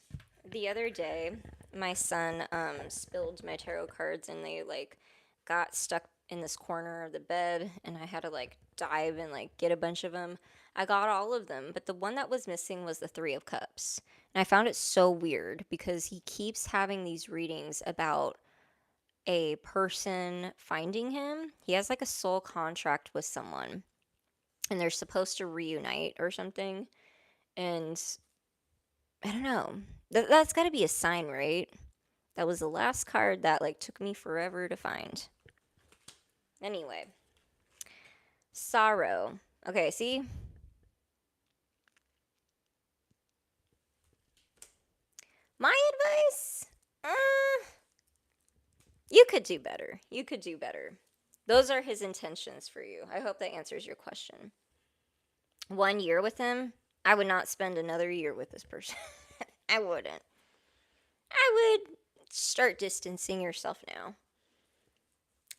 The other day, my son spilled my tarot cards, and they like got stuck in this corner of the bed, and I had to like dive and like get a bunch of them. I got all of them, but the one that was missing was the Three of Cups. And I found it so weird because he keeps having these readings about a person finding him. He has like a soul contract with someone, and they're supposed to reunite or something. And I don't know. That's got to be a sign, right? That was the last card that like took me forever to find. Anyway, sorrow. Okay, see? My advice? You could do better. You could do better. Those are his intentions for you. I hope that answers your question. 1 year with him, I would not spend another year with this person. I wouldn't. I would start distancing yourself now.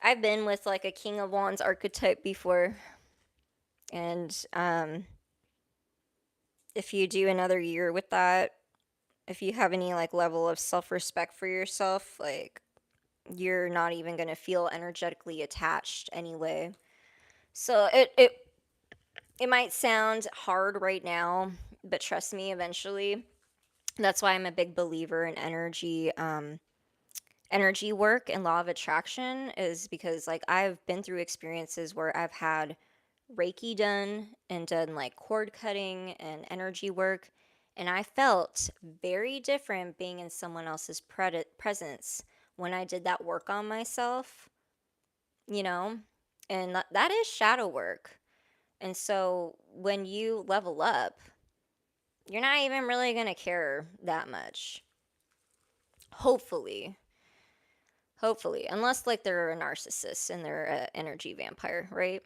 I've been with like a King of Wands archetype before. And if you do another year with that, if you have any like level of self-respect for yourself, like you're not even going to feel energetically attached anyway. So it might sound hard right now, but trust me, eventually. That's why I'm a big believer in energy work and law of attraction, is because like I've been through experiences where I've had Reiki done and done like cord cutting and energy work, and I felt very different being in someone else's presence when I did that work on myself, you know? And that is shadow work. And so when you level up, you're not even really going to care that much. Hopefully. Hopefully. Unless, like, they're a narcissist and they're an energy vampire, right?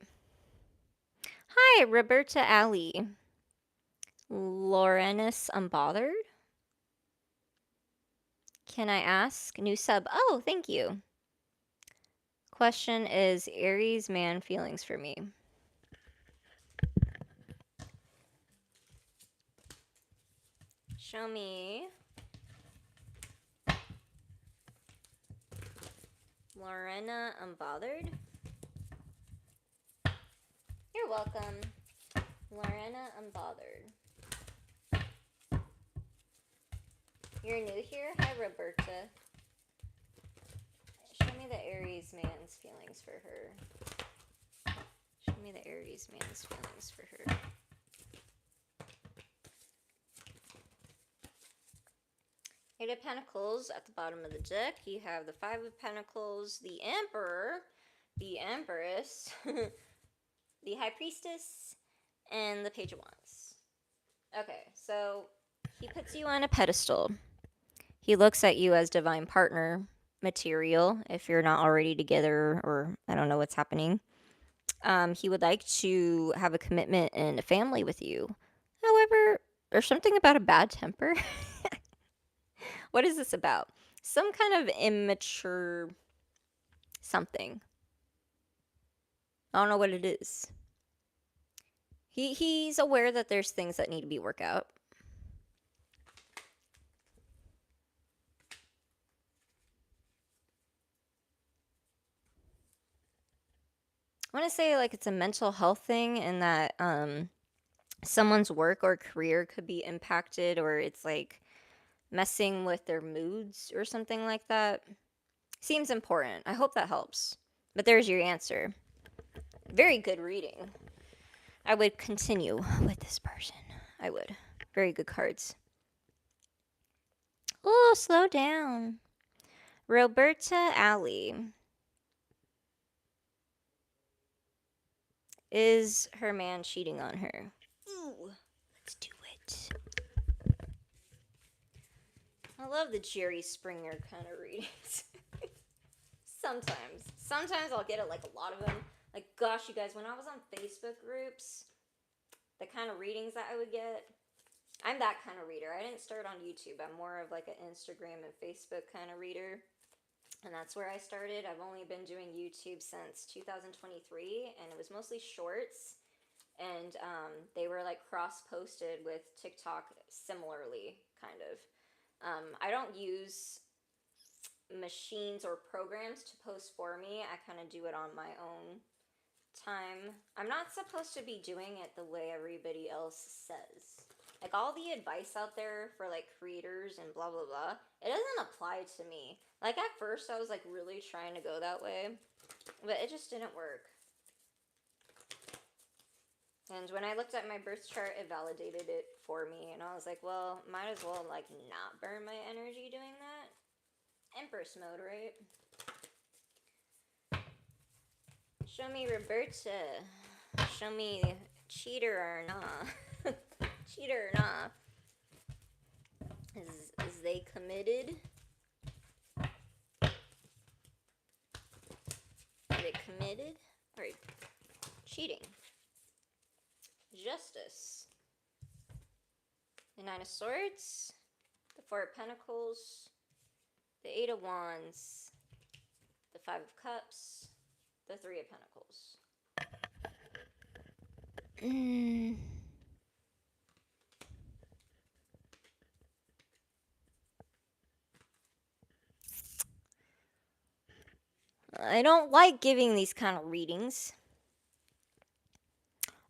Hi, Roberta Alley. Laurenus Unbothered? Can I ask? New sub. Oh, thank you. Question is Aries man feelings for me. Show me. Lorena Unbothered. You're welcome. Lorena Unbothered. You're new here? Hi, Roberta. Show me the Aries man's feelings for her. Show me the Aries man's feelings for her. Eight of Pentacles at the bottom of the deck. You have the Five of Pentacles, the Emperor, the Empress, the High Priestess, and the Page of Wands. Okay, so he puts you on a pedestal. He looks at you as divine partner material if you're not already together, or I don't know what's happening. He would like to have a commitment and a family with you. However, there's something about a bad temper. What is this about? Some kind of immature something. I don't know what it is. He's aware that there's things that need to be worked out. I want to say like it's a mental health thing, and that someone's work or career could be impacted, or it's like messing with their moods or something like that. Seems important. I hope that helps. But there's your answer. Very good reading. I would continue with this person. I would. Very good cards. Oh, slow down. Roberta Alley. Is her man cheating on her? Ooh, let's do it. I love the Jerry Springer kind of readings. Sometimes. Sometimes I'll get it, like a lot of them. Like, gosh, you guys, when I was on Facebook groups, the kind of readings that I would get, I'm that kind of reader. I didn't start on YouTube. I'm more of like an Instagram and Facebook kind of reader. And that's where I started. I've only been doing YouTube since 2023, and it was mostly shorts. And they were like cross posted with TikTok similarly, kind of. I don't use machines or programs to post for me. I kind of do it on my own time. I'm not supposed to be doing it the way everybody else says. Like all the advice out there for like creators and blah blah blah, it doesn't apply to me. Like at first I was like really trying to go that way, but it just didn't work. And when I looked at my birth chart, it validated it for me, and I was like, well, might as well like not burn my energy doing that. Empress mode, right? Show me Roberta. Show me cheater or nah. Cheater or nah. Is they committed? Are they committed or cheating? Justice. The Nine of Swords. The Four of Pentacles. The Eight of Wands. The Five of Cups. The Three of Pentacles. I don't like giving these kind of readings.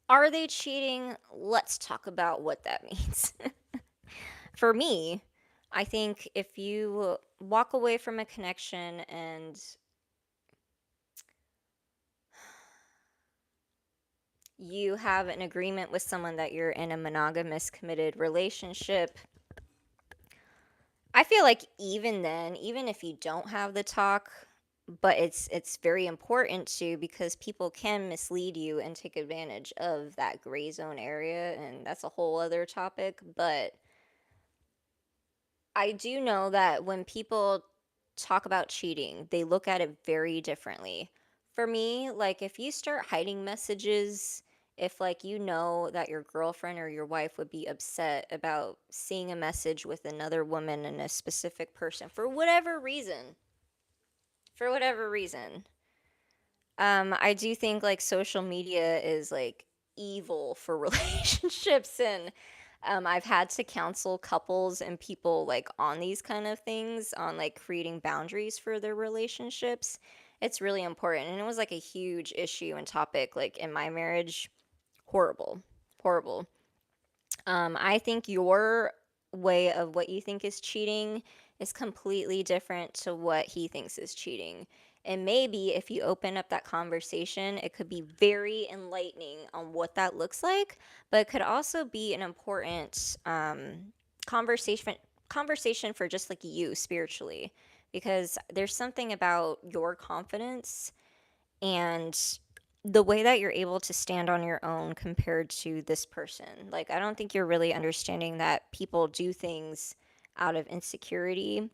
Are they cheating? Let's talk about what that means. For me, I think if you walk away from a connection and you have an agreement with someone that you're in a monogamous, committed relationship, I feel like even then, even if you don't have the talk, but it's very important to, because people can mislead you and take advantage of that gray zone area, and that's a whole other topic. But I do know that when people talk about cheating, they look at it very differently. For me, like if you start hiding messages, if like you know that your girlfriend or your wife would be upset about seeing a message with another woman and a specific person for whatever reason, I do think like social media is like evil for relationships, and I've had to counsel couples and people like on these kind of things, on like creating boundaries for their relationships. It's really important, and it was like a huge issue and topic like in my marriage. Horrible, horrible. I think your way of what you think is cheating is completely different to what he thinks is cheating. And maybe if you open up that conversation, it could be very enlightening on what that looks like, but it could also be an important conversation conversation for just like you spiritually, because there's something about your confidence and the way that you're able to stand on your own compared to this person. Like, I don't think you're really understanding that people do things out of insecurity.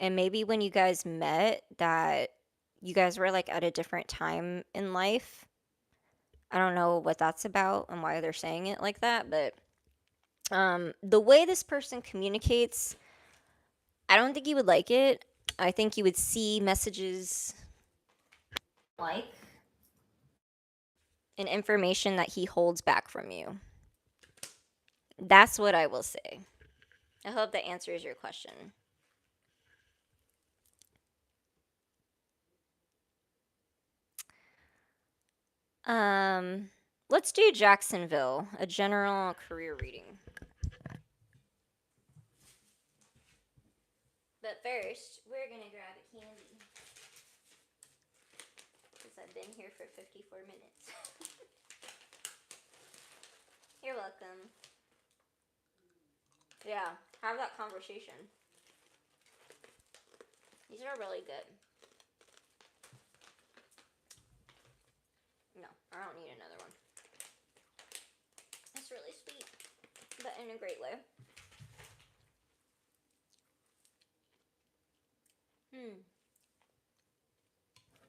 And maybe when you guys met, that you guys were like at a different time in life. I don't know what that's about and why they're saying it like that, but the way this person communicates, I don't think you would like it. I think you would see messages like and information that he holds back from you. That's what I will say. I hope that answers your question. Let's do Jacksonville, a general career reading. But first, we're gonna grab a candy. Because I've been here for 54 minutes. You're welcome. Yeah, have that conversation. These are really good. No, I don't need another one. It's really sweet, but in a great way.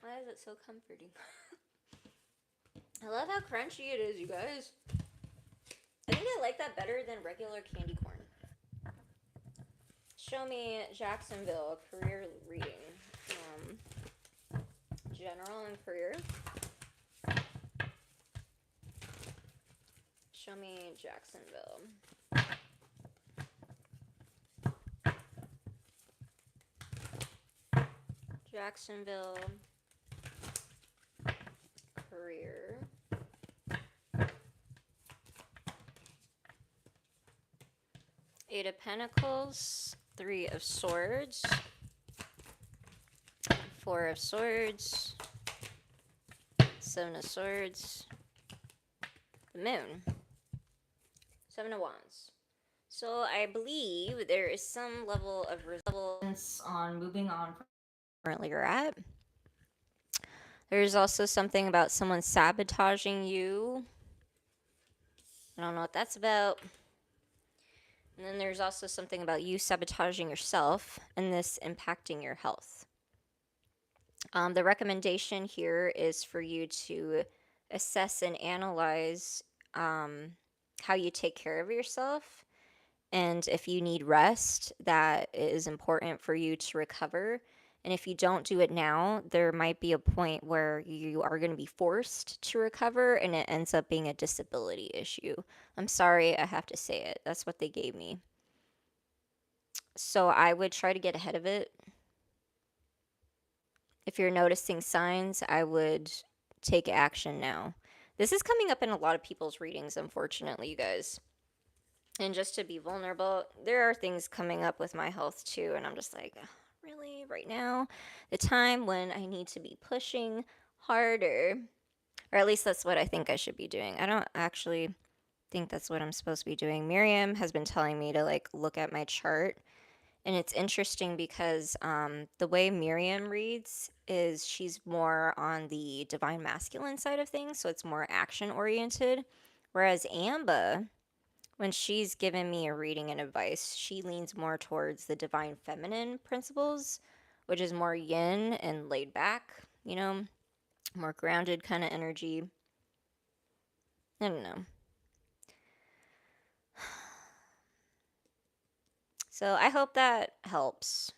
Why is it so comforting? I love how crunchy it is, you guys. I think I like that better than regular candy corn. Show me Jacksonville career reading. General and career. Show me Jacksonville. Jacksonville career. Eight of Pentacles, Three of Swords, Four of Swords, Seven of Swords, the Moon, Seven of Wands. So I believe there is some level of resilience on moving on from where currently you're at. There's also something about someone sabotaging you. I don't know what that's about. And then there's also something about you sabotaging yourself and this impacting your health. The recommendation here is for you to assess and analyze how you take care of yourself. And if you need rest, that is important for you to recover. And if you don't do it now, there might be a point where you are going to be forced to recover and it ends up being a disability issue. I'm sorry, I have to say it. That's what they gave me. So I would try to get ahead of it. If you're noticing signs, I would take action now. This is coming up in a lot of people's readings, unfortunately, you guys. And just to be vulnerable, there are things coming up with my health too, and I'm just like, really, right now? The time when I need to be pushing harder. Or at least that's what I think I should be doing. I don't actually think that's what I'm supposed to be doing. Miriam has been telling me to like look at my chart. And it's interesting because the way Miriam reads is she's more on the divine masculine side of things, so it's more action oriented. Whereas Amba, when she's given me a reading and advice, she leans more towards the divine feminine principles, which is more yin and laid back, you know, more grounded kind of energy. I don't know. So I hope that helps.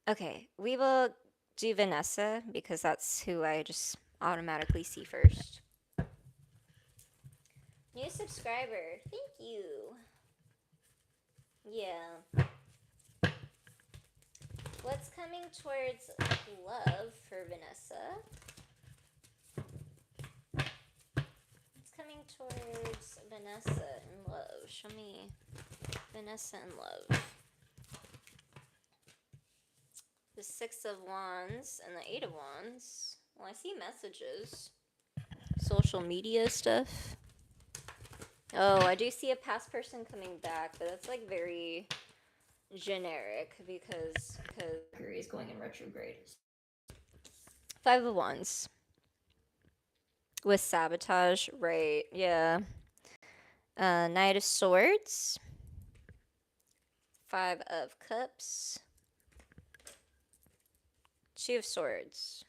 Okay, we will do Vanessa because that's who I just automatically see first. New subscriber, thank you. Yeah. What's coming towards love for Vanessa? What's coming towards Vanessa in love? Show me Vanessa in love. The Six of Wands and the Eight of Wands. Well, I see messages. Social media stuff. Oh, I do see a past person coming back, but that's like very generic because Mercury is going in retrograde. Five of Wands. With sabotage, right, yeah. Knight of Swords. Five of Cups. Two of Swords.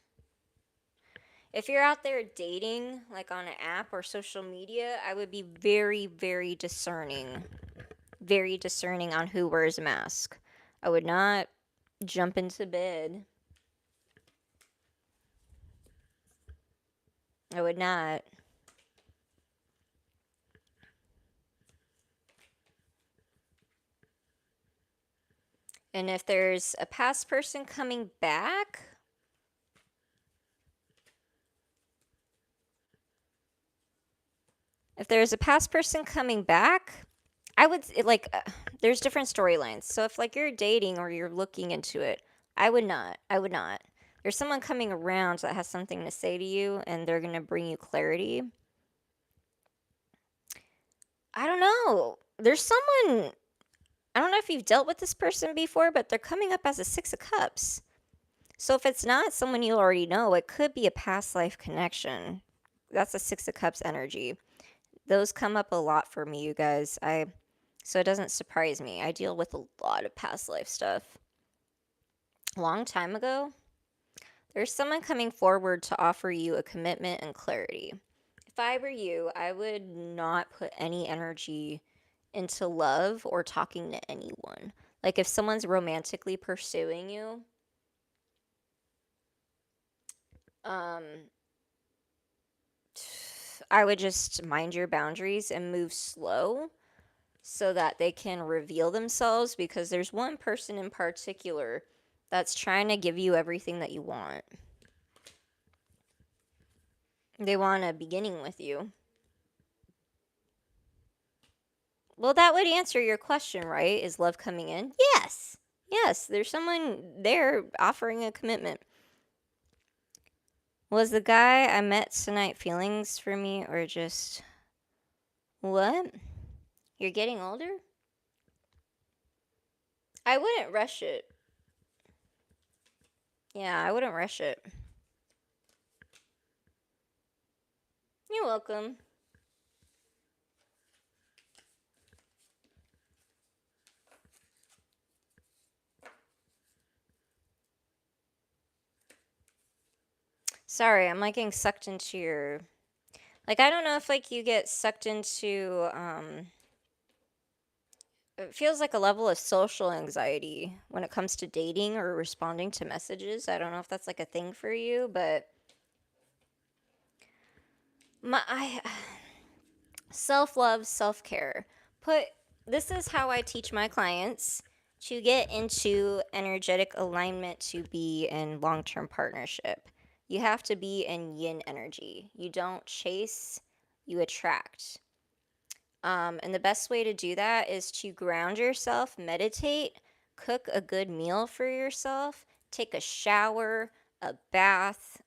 If you're out there dating, like on an app or social media, I would be very, very discerning. Very discerning on who wears a mask. I would not jump into bed. I would not. And if there's a past person coming back, I would, there's different storylines. So if, like, you're dating or you're looking into it, I would not. There's someone coming around that has something to say to you, and they're going to bring you clarity. I don't know. There's someone, I don't know if you've dealt with this person before, but they're coming up as a Six of Cups. So if it's not someone you already know, it could be a past life connection. That's a Six of Cups energy. Those come up a lot for me, you guys. So it doesn't surprise me. I deal with a lot of past life stuff. A long time ago, there's someone coming forward to offer you a commitment and clarity. If I were you, I would not put any energy into love or talking to anyone. Like if someone's romantically pursuing you, um, I would just mind your boundaries and move slow so that they can reveal themselves, because there's one person in particular that's trying to give you everything that you want. They want a beginning with you. Well, that would answer your question, right? Is love coming in? Yes. Yes, there's someone there offering a commitment. Was the guy I met tonight feelings for me or just. What? You're getting older? I wouldn't rush it. Yeah, I wouldn't rush it. You're welcome. Sorry, I'm like getting sucked into your. Like, I don't know if like you get sucked into. It feels like a level of social anxiety when it comes to dating or responding to messages. I don't know if that's like a thing for you, but I self-love, self-care. Put This is how I teach my clients to get into energetic alignment to be in long-term partnership. You have to be in yin energy. You don't chase, you attract. And the best way to do that is to ground yourself, meditate, cook a good meal for yourself, take a shower, a bath,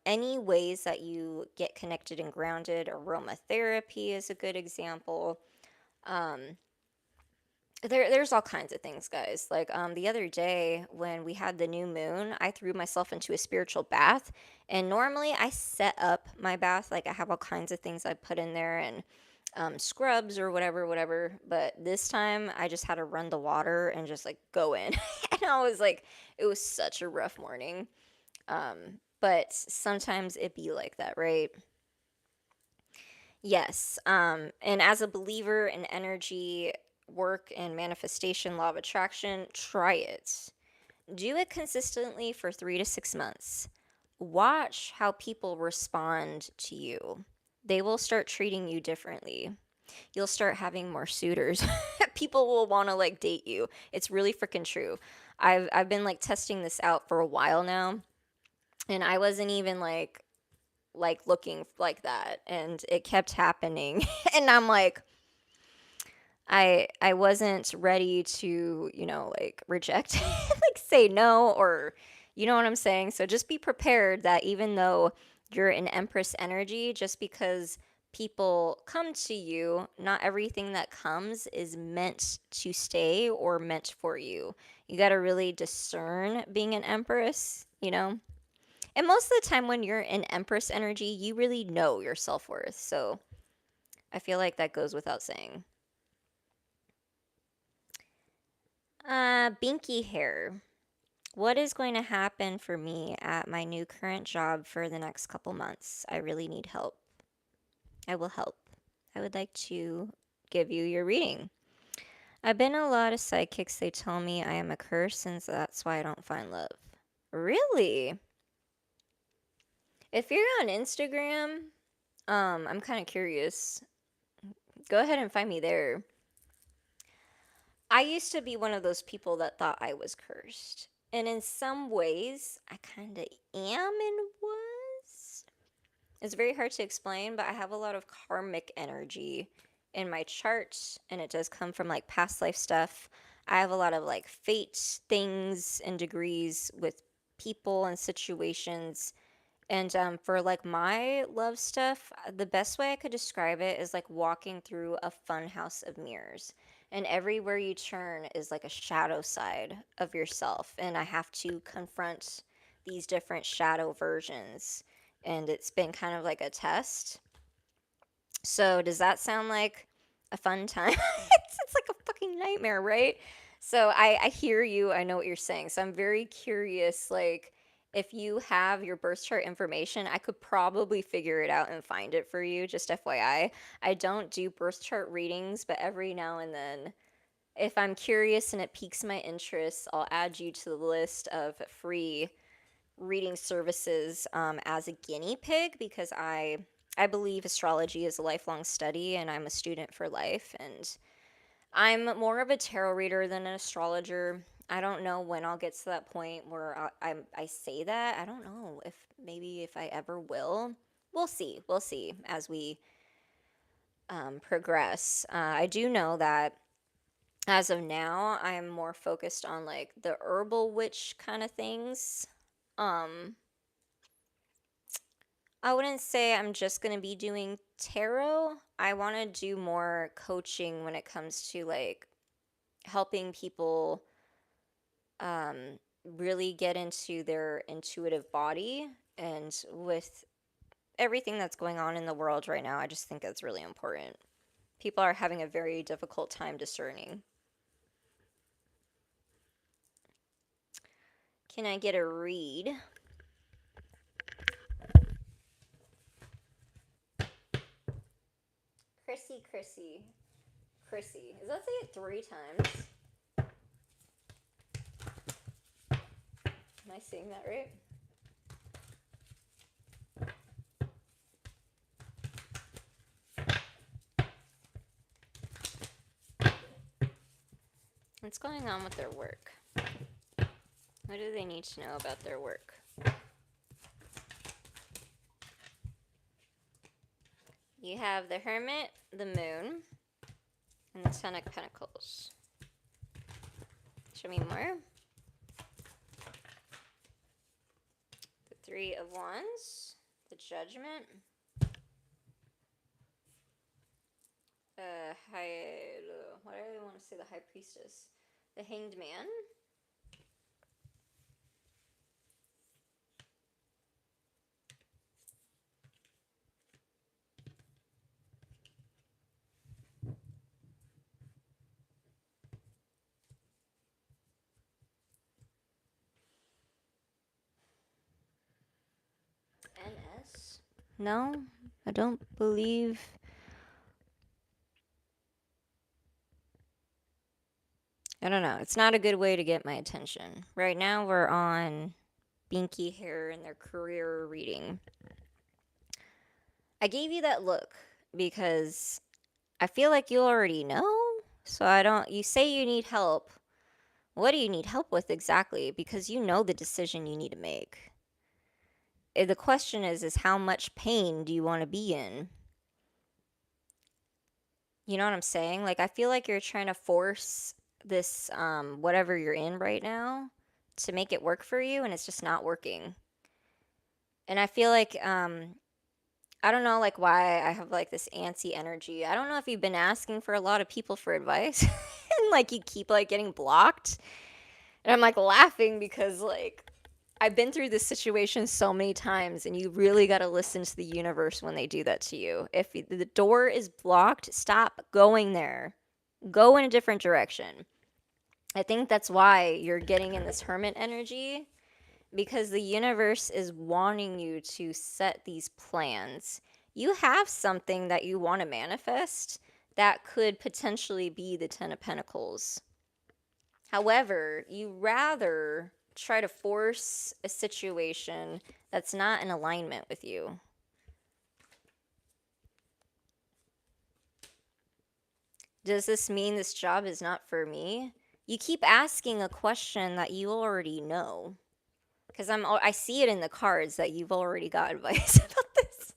any ways that you get connected and grounded. Aromatherapy is a good example. Um, there's all kinds of things, guys. Like the other day when we had the new moon, I threw myself into a spiritual bath. And normally I set up my bath, like I have all kinds of things I put in there and scrubs or whatever, whatever. But this time I just had to run the water and just like go in. And I was like, it was such a rough morning. But sometimes it be like that, right? Yes. And as a believer in energy work and manifestation, law of attraction, try it. Do it consistently for 3 to 6 months. Watch how people respond to you. They will start treating you differently. You'll start having more suitors. People will want to like date you. It's really freaking true. I've been like testing this out for a while now, and I wasn't even like looking like that, and it kept happening. And I'm like, I wasn't ready to, like reject, like say no, or you know what I'm saying? So just be prepared that even though you're in Empress energy, just because people come to you, not everything that comes is meant to stay or meant for you. You got to really discern being an Empress. And most of the time when you're in Empress energy, you really know your self-worth. So I feel like that goes without saying. Binky hair. What is going to happen for me at my new current job for the next couple months? I really need help. I will help. I would like to give you your reading. I've been a lot of psychics. They tell me I am a curse, and so that's why I don't find love. Really? If you're on Instagram, I'm kind of curious. Go ahead and find me there. I used to be one of those people that thought I was cursed. And in some ways, I kind of am and was. It's very hard to explain, but I have a lot of karmic energy in my chart, and it does come from like past life stuff. I have a lot of like fate things and degrees with people and situations. And for like my love stuff, the best way I could describe it is like walking through a fun house of mirrors. And everywhere you turn is like a shadow side of yourself. And I have to confront these different shadow versions. And it's been kind of like a test. So, does that sound like a fun time? It's like a fucking nightmare, right? So, I hear you. I know what you're saying. So, I'm very curious. Like, if you have your birth chart information, I could probably figure it out and find it for you. Just FYI. I don't do birth chart readings, but every now and then if I'm curious and it piques my interest, I'll add you to the list of free reading services as a guinea pig, because I believe astrology is a lifelong study and I'm a student for life, and I'm more of a tarot reader than an astrologer. I don't know when I'll get to that point where I say that. I don't know if maybe if I ever will. We'll see. We'll see as we progress. I do know that as of now, I'm more focused on like the herbal witch kind of things. Um, I wouldn't say I'm just going to be doing tarot. I want to do more coaching when it comes to like helping people um, really get into their intuitive body. And with everything that's going on in the world right now, I just think that's really important. People are having a very difficult time discerning. Can I get a read? Chrissy. Does that say it 3 times? Am I saying that right? What's going on with their work? What do they need to know about their work? You have the Hermit, the Moon, and the Ten of Pentacles. Show me more. The Three of Wands, the Judgment, what do I want to say? The High Priestess, the Hanged Man, NS. No, I don't believe. I don't know. It's not a good way to get my attention. Right now we're on Binky Hair and their career reading. I gave you that look because I feel like you already know. So I don't, you say you need help. What do you need help with exactly? Because you know the decision you need to make. The question is how much pain do you want to be in? You know what I'm saying? Like, I feel like you're trying to force this, whatever you're in right now to make it work for you, and it's just not working. And I feel like, I don't know, like, why I have, like, this antsy energy. I don't know if you've been asking for a lot of people for advice, and, like, you keep, like, getting blocked. And I'm, like, laughing because, like, I've been through this situation so many times, and you really got to listen to the universe when they do that to you. If the door is blocked, stop going there. Go in a different direction. I think that's why you're getting in this hermit energy, because the universe is wanting you to set these plans. You have something that you want to manifest that could potentially be the Ten of Pentacles. However, you rather try to force a situation that's not in alignment with you. Does this mean this job is not for me? You keep asking a question that you already know. Because I see it in the cards that you've already got advice about this.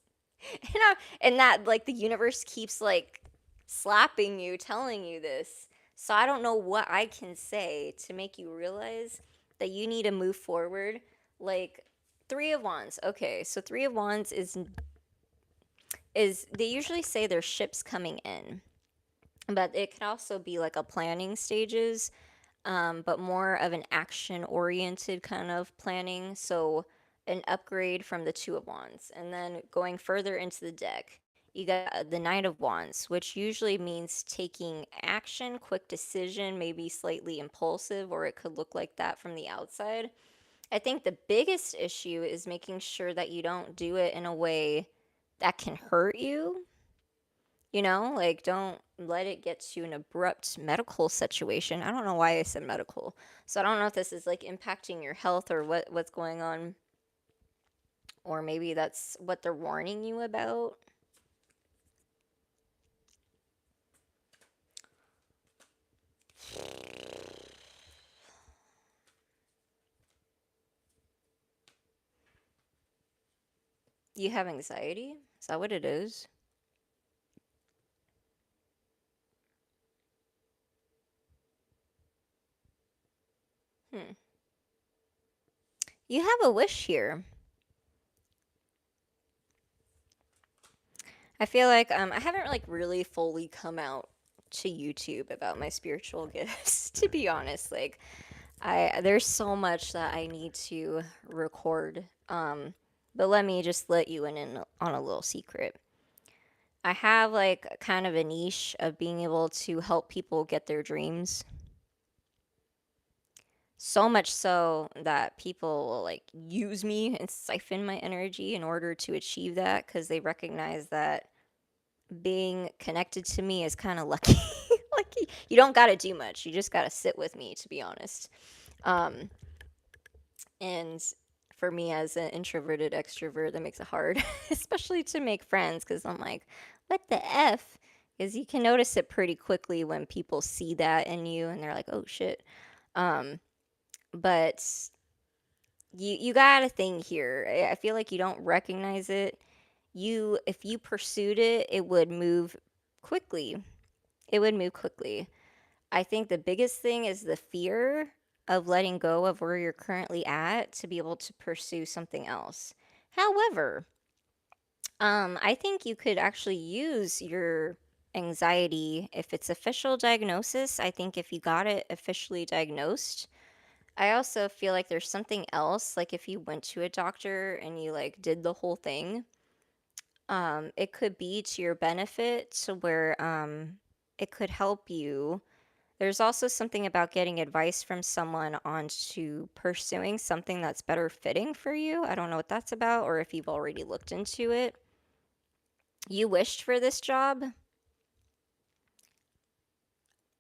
And that, like, the universe keeps, like, slapping you, telling you this. So I don't know what I can say to make you realize that you need to move forward. Like, Three of Wands. Okay, so Three of Wands is they usually say there's ships coming in, but it can also be like a planning stages, but more of an action oriented kind of planning. So an upgrade from the Two of Wands, and then going further into the deck, you got the Knight of Wands, which usually means taking action, quick decision, maybe slightly impulsive, or it could look like that from the outside. I think the biggest issue is making sure that you don't do it in a way that can hurt you. Like don't let it get to an abrupt medical situation. I don't know why I said medical. So I don't know if this is like impacting your health or what's going on, or maybe that's what they're warning you about. You have anxiety? Is that what it is? Hmm. You have a wish here. I feel like I haven't like really fully come out to YouTube about my spiritual gifts, to be honest. Like there's so much that I need to record. But let me just let you in on a little secret. I have like kind of a niche of being able to help people get their dreams. So much so that people will like use me and siphon my energy in order to achieve that because they recognize that being connected to me is kind of lucky. Like you don't got to do much. You just got to sit with me, to be honest. Um, and for me as an introverted extrovert, that makes it hard, especially to make friends because I'm like, what the F? Because you can notice it pretty quickly when people see that in you and they're like, oh shit. Um, but you got a thing here. I feel like you don't recognize it. If you pursued it, it would move quickly. It would move quickly. I think the biggest thing is the fear of letting go of where you're currently at to be able to pursue something else. However, I think you could actually use your anxiety if it's official diagnosis. I think if you got it officially diagnosed, I also feel like there's something else, like if you went to a doctor and you like did the whole thing, it could be to your benefit to where it could help you. There's also something about getting advice from someone on to pursuing something that's better fitting for you. I don't know what that's about or if you've already looked into it. You wished for this job.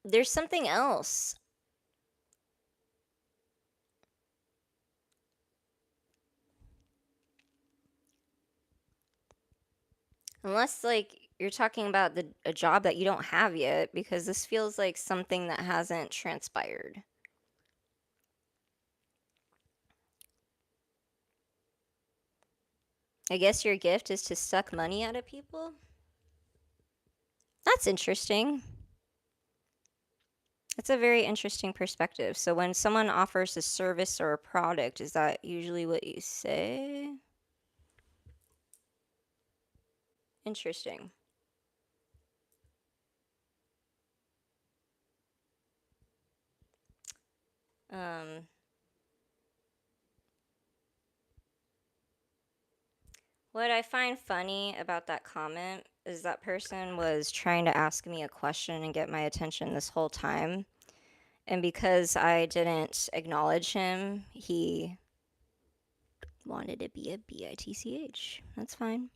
There's something else. Unless like you're talking about a job that you don't have yet because this feels like something that hasn't transpired. I guess your gift is to suck money out of people. That's interesting. That's a very interesting perspective. So when someone offers a service or a product, is that usually what you say? Interesting. Um, what I find funny about that comment is that person was trying to ask me a question and get my attention this whole time. And because I didn't acknowledge him, he wanted to be a bitch. That's fine.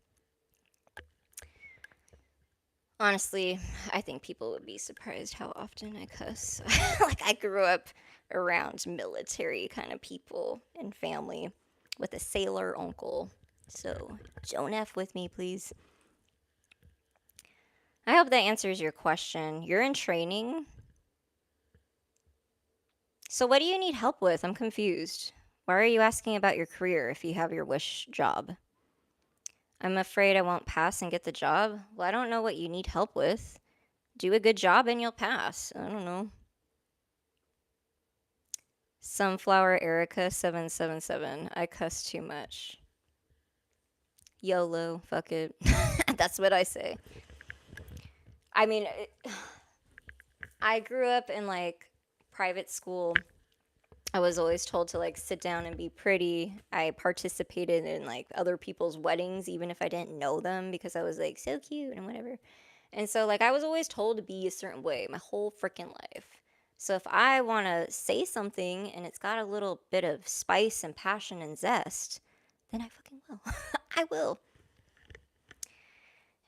Honestly, I think people would be surprised how often I cuss. Like, I grew up around military kind of people and family with a sailor uncle. So, don't F with me, please. I hope that answers your question. You're in training. So, what do you need help with? I'm confused. Why are you asking about your career if you have your wish job? I'm afraid I won't pass and get the job. Well, I don't know what you need help with. Do a good job and you'll pass. I don't know. Sunflower Erica 777. I cuss too much. YOLO, fuck it. That's what I say. I mean, I grew up in like private school. I was always told to like sit down and be pretty. I participated in like other people's weddings, even if I didn't know them, because I was like so cute and whatever. And so, like, I was always told to be a certain way my whole freaking life. So, if I want to say something and it's got a little bit of spice and passion and zest, then I fucking will. I will.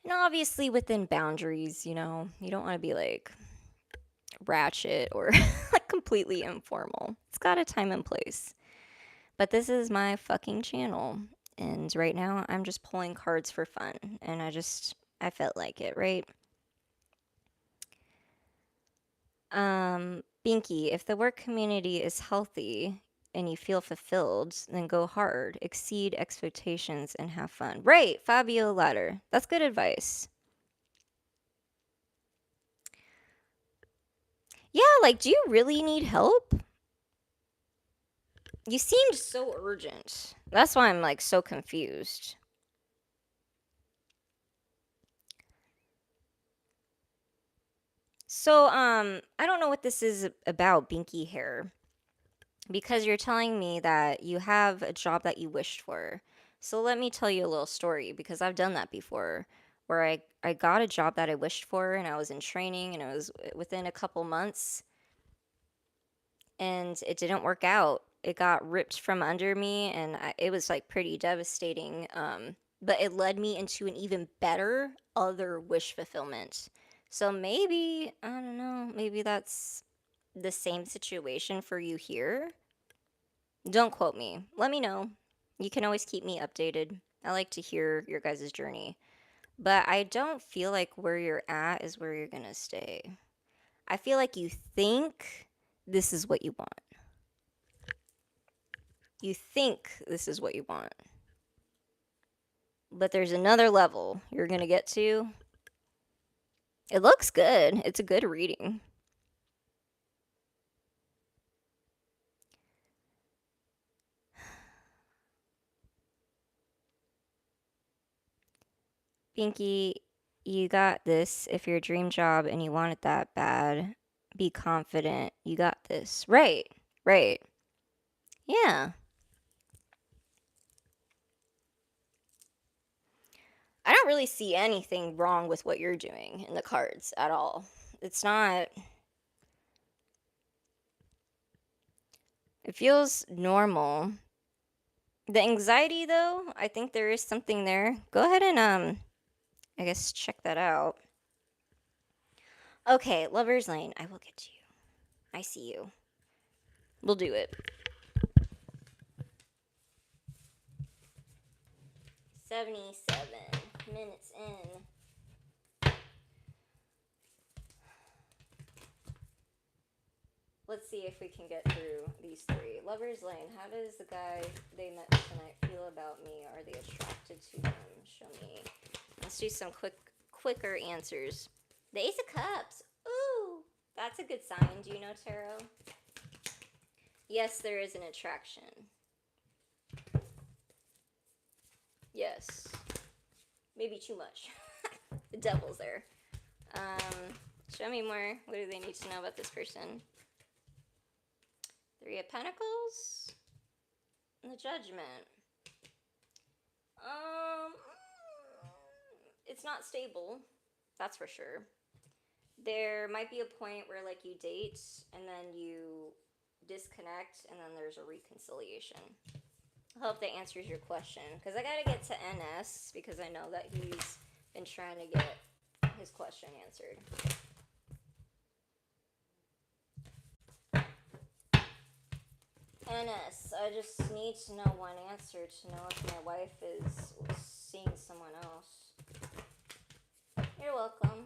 And obviously within boundaries, you know, you don't want to be like ratchet or like completely informal. It's got a time and place. But this is my fucking channel. And right now I'm just pulling cards for fun. And I felt like it, right? Binky, if the work community is healthy and you feel fulfilled, then go hard, exceed expectations, and have fun. Right, Fabio Ladder. That's good advice. Yeah, like, do you really need help? You seemed so urgent. That's why I'm like so confused. So, I don't know what this is about, Binky hair, because you're telling me that you have a job that you wished for. So let me tell you a little story because I've done that before where I got a job that I wished for and I was in training and it was within a couple months and it didn't work out. It got ripped from under me and it was like pretty devastating. But it led me into an even better other wish fulfillment. So maybe, I don't know, maybe that's the same situation for you here. Don't quote me. Let me know. You can always keep me updated. I like to hear your guys' journey. But I don't feel like where you're at is where you're going to stay. I feel like you think this is what you want. You think this is what you want. But there's another level you're going to get to. It looks good. It's a good reading. Pinky, you got this. If your dream job and you want it that bad, be confident. You got this. Right. Right. Yeah. I don't really see anything wrong with what you're doing in the cards at all. It's not. It feels normal. The anxiety, though, I think there is something there. Go ahead and, I guess check that out. Okay, Lover's Lane. I will get to you. I see you. We'll do it. 77 minutes in. Let's see if we can get through these three. Lover's Lane. How does the guy they met tonight feel about me? Are they attracted to him? Show me. Let's do some quicker answers. The Ace of Cups. Ooh, that's a good sign. Do you know tarot? Yes, there is an attraction. Yes. Maybe too much. The devil's there. Show me more. What do they need to know about this person? Three of Pentacles. And the Judgment. It's not stable. That's for sure. There might be a point where like you date and then you disconnect and then there's a reconciliation. I hope that answers your question because I gotta get to NS because I know that he's been trying to get his question answered. NS, I just need to know one answer to know if my wife is seeing someone else. You're welcome.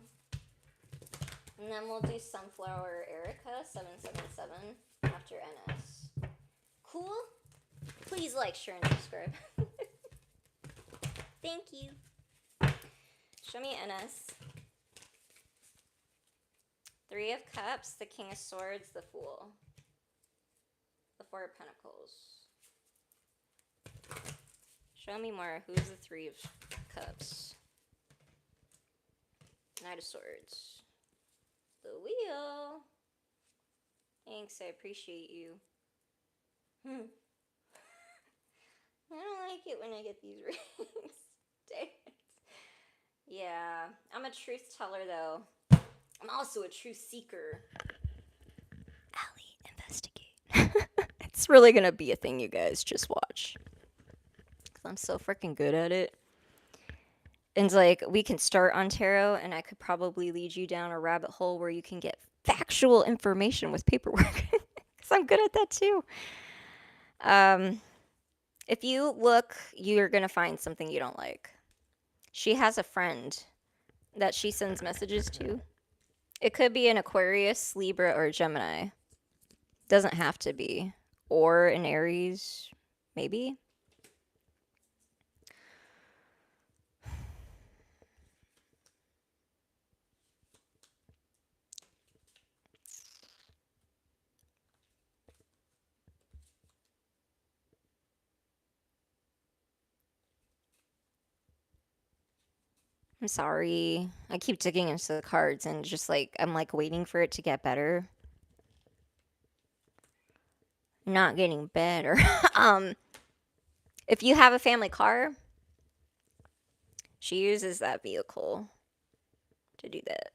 And then we'll do Sunflower Erica 777 after NS. Cool? Please like, share, and subscribe. Thank you. Show me NS. Three of Cups, the King of Swords, the Fool. The Four of Pentacles. Show me more. Who's the Three of Cups? Knight of Swords. The Wheel. Thanks, I appreciate you. I don't like it when I get these readings. Dang it. Yeah, I'm a truth teller though. I'm also a truth seeker. Allie, investigate. It's really gonna be a thing, you guys. Just watch. 'Cause I'm so freaking good at it. And like, we can start on tarot, and I could probably lead you down a rabbit hole where you can get factual information with paperwork. Because I'm good at that too. Um, if you look, you're going to find something you don't like. She has a friend that she sends messages to. It could be an Aquarius, Libra, or Gemini. Doesn't have to be. Or an Aries, maybe. I'm sorry. I keep digging into the cards and just like, I'm like waiting for it to get better. Not getting better. If you have a family car, she uses that vehicle to do that.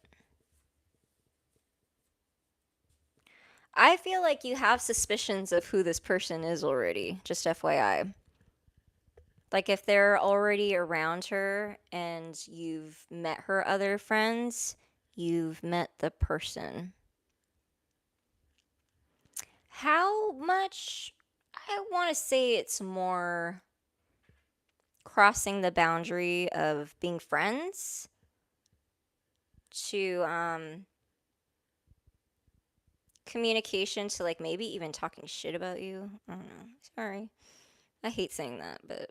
I feel like you have suspicions of who this person is already, just FYI. Like if they're already around her and you've met her other friends, you've met the person. How much? I want to say it's more crossing the boundary of being friends to communication to like maybe even talking shit about you. I don't know. Sorry. I hate saying that, but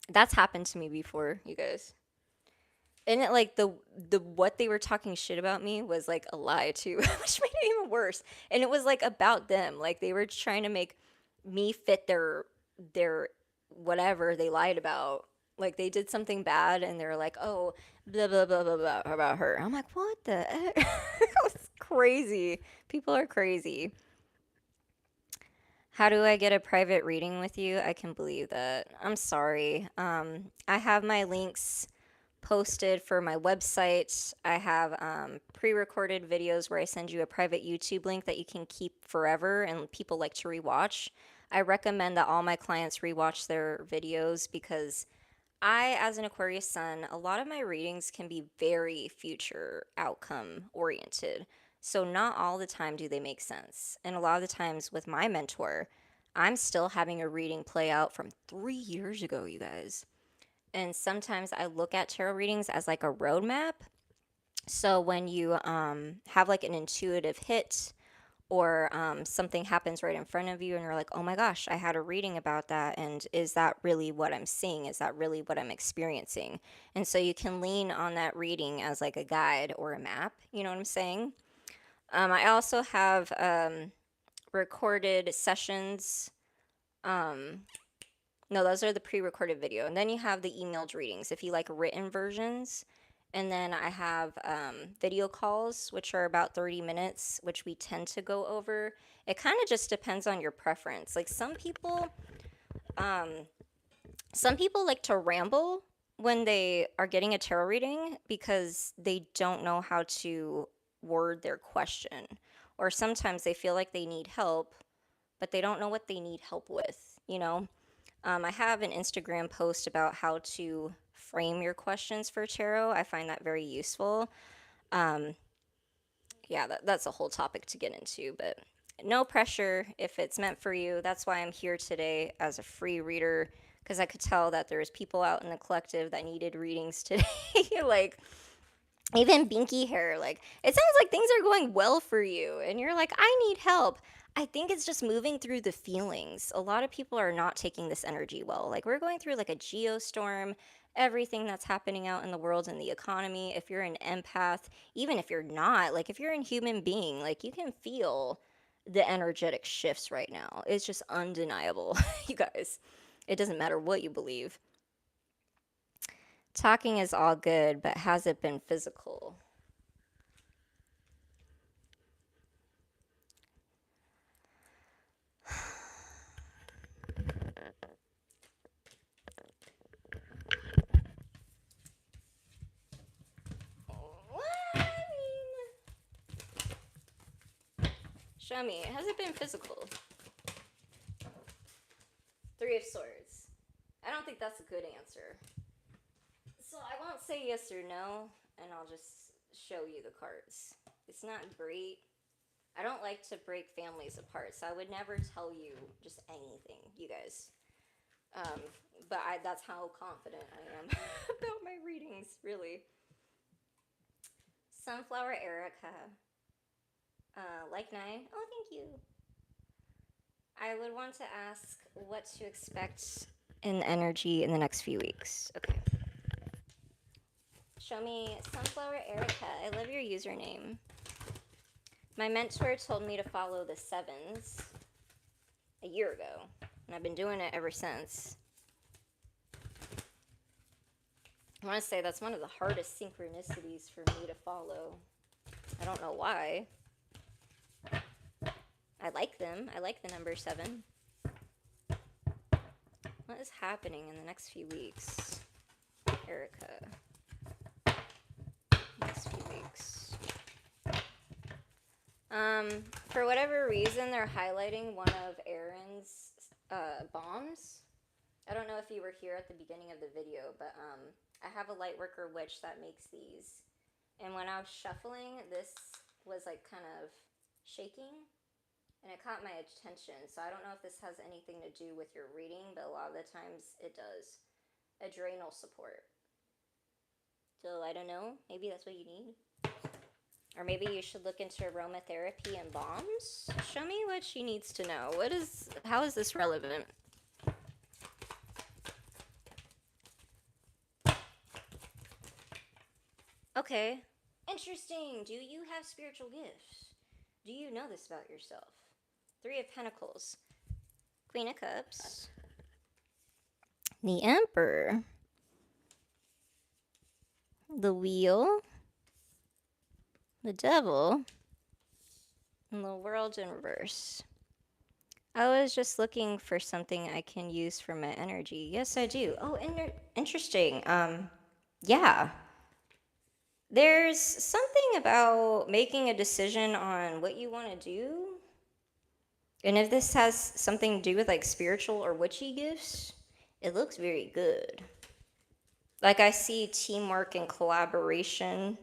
that's happened to me before, you guys. And it like the what they were talking shit about me was like a lie too, which made it even worse. And it was like about them. Like they were trying to make me fit their whatever they lied about. Like they did something bad and they're like, "Oh, blah blah blah blah blah about her." I'm like, "What the heck?" It was crazy. People are crazy. How do I get a private reading with you? I can believe that. I'm sorry. I have my links posted for my website. I have pre-recorded videos where I send you a private YouTube link that you can keep forever and people like to rewatch. I recommend that all my clients rewatch their videos because I, as an Aquarius sun, a lot of my readings can be very future outcome oriented. So, not all the time do they make sense. And a lot of the times with my mentor, I'm still having a reading play out from 3 years ago, you guys. And sometimes I look at tarot readings as like a roadmap. So, when you have like an intuitive hit or something happens right in front of you and you're like, oh my gosh, I had a reading about that. And is that really what I'm seeing? Is that really what I'm experiencing? And so you can lean on that reading as like a guide or a map. You know what I'm saying? I also have recorded sessions. Um, no, those are the pre recorded video. And then you have the emailed readings if you like written versions. And then I have video calls, which are about 30 minutes, which we tend to go over. It kind of just depends on your preference. Like um, some people like to ramble when they are getting a tarot reading because they don't know how to word their question. Or sometimes they feel like they need help, but they don't know what they need help with, you know? I have an Instagram post about how to frame your questions for tarot. I find that very useful. Um, yeah, that's a whole topic to get into, but no pressure if it's meant for you. That's why I'm here today as a free reader because I could tell that there's people out in the collective that needed readings today. Like, even binky hair, like, it sounds like things are going well for you, and you're like, I need help. I think it's just moving through the feelings. A lot of people are not taking this energy well. Like, we're going through like a geostorm, everything that's happening out in the world and the economy. If you're an empath, even if you're not, like, if you're a human being, like, you can feel the energetic shifts right now. It's just undeniable, you guys. It doesn't matter what you believe. Talking is all good, but has it been physical? What? I mean, show me. Has it been physical? Three of Swords. I don't think that's a good answer. So I won't say yes or no, and I'll just show you the cards. It's not great. I don't like to break families apart, so I would never tell you just anything, you guys. Um, but that's how confident I am about my readings, really. Sunflower Erica. Like 9. Oh, thank you. I would want to ask what to expect in energy in the next few weeks. Okay. Show me Sunflower Erica. I love your username. My mentor told me to follow the 7s a year ago, and I've been doing it ever since. I want to say that's one of the hardest synchronicities for me to follow. I don't know why. I like them. I like the number 7. What is happening in the next few weeks, Erica? Next few weeks. For whatever reason, they're highlighting one of Aaron's bombs. I don't know if you were here at the beginning of the video, but I have a Lightworker witch that makes these. And when I was shuffling, this was like kind of shaking, and it caught my attention. So I don't know if this has anything to do with your reading, but a lot of the times it does. Adrenal support. So I don't know. Maybe that's what you need. Or maybe you should look into aromatherapy and bombs. Show me what she needs to know. How is this relevant? Okay. Interesting. Do you have spiritual gifts? Do you know this about yourself? 3 of Pentacles. Queen of Cups. The Emperor. The Wheel. The Devil. And the World in reverse. I was just looking for something I can use for my energy. Yes, I do. Oh, interesting. Yeah. There's something about making a decision on what you want to do. And if this has something to do with like spiritual or witchy gifts, it looks very good. Like I see teamwork and collaboration,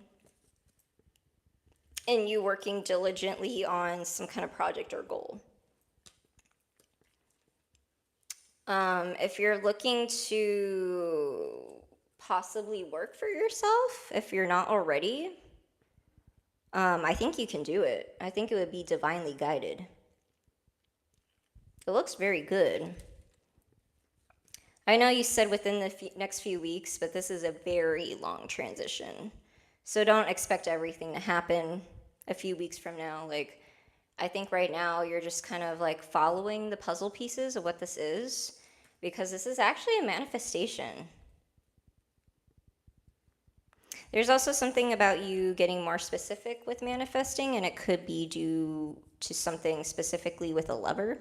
and you working diligently on some kind of project or goal. If you're looking to possibly work for yourself, if you're not already, I think you can do it. I think it would be divinely guided. It looks very good. I know you said within the next few weeks, but this is a very long transition. So don't expect everything to happen a few weeks from now. Like, I think right now you're just kind of like following the puzzle pieces of what this is, because this is actually a manifestation. There's also something about you getting more specific with manifesting, and it could be due to something specifically with a lover.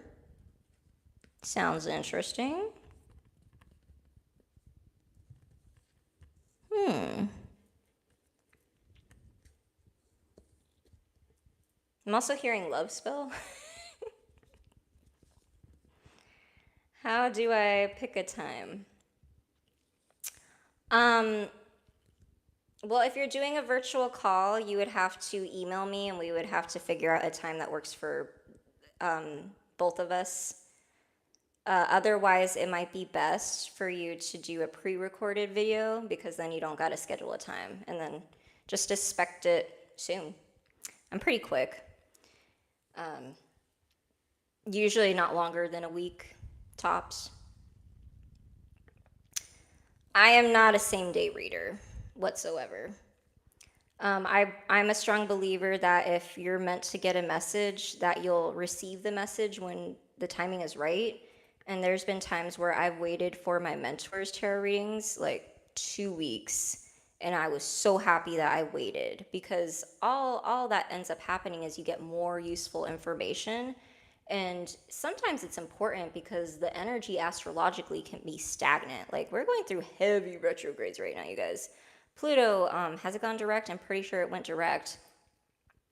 Sounds interesting. I'm also hearing love spell. How do I pick a time? Well, if you're doing a virtual call, you would have to email me, and we would have to figure out a time that works for both of us. Otherwise, it might be best for you to do a pre-recorded video, because then you don't got to schedule a time, and then just expect it soon. I'm pretty quick. Usually not longer than a week, tops. I am not a same-day reader whatsoever. I'm a strong believer that if you're meant to get a message, that you'll receive the message when the timing is right. And there's been times where I've waited for my mentor's tarot readings like 2 weeks, and I was so happy that I waited, because all that ends up happening is you get more useful information. And sometimes it's important because the energy astrologically can be stagnant. Like, we're going through heavy retrogrades right now, you guys. Pluto, has it gone direct? I'm pretty sure it went direct.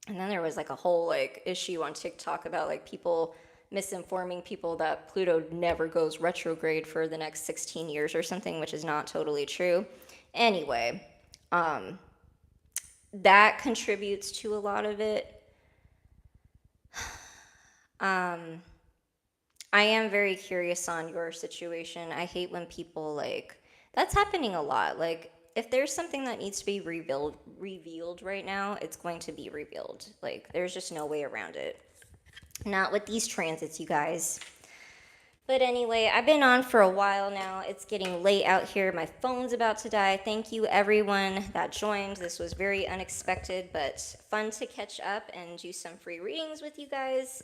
And then there was like a whole like issue on TikTok about like people misinforming people that Pluto never goes retrograde for the next 16 years or something, which is not totally true. Anyway, um, that contributes to a lot of it. Um, I am very curious on your situation. I hate when people like that's happening a lot. Like if there's something that needs to be revealed right now, it's going to be revealed. Like there's just no way around it. Not with these transits, you guys. But anyway, I've been on for a while now. It's getting late out here. My phone's about to die. Thank you, everyone that joined. This was very unexpected, but fun to catch up and do some free readings with you guys.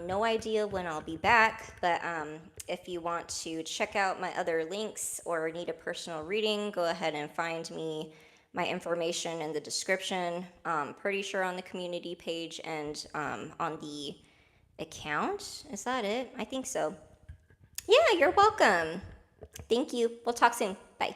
No idea when I'll be back, but if you want to check out my other links or need a personal reading, go ahead and find me my information in the description. Pretty sure on the community page and on the account. Is that it? I think so. Yeah, you're welcome. Thank you. We'll talk soon. Bye.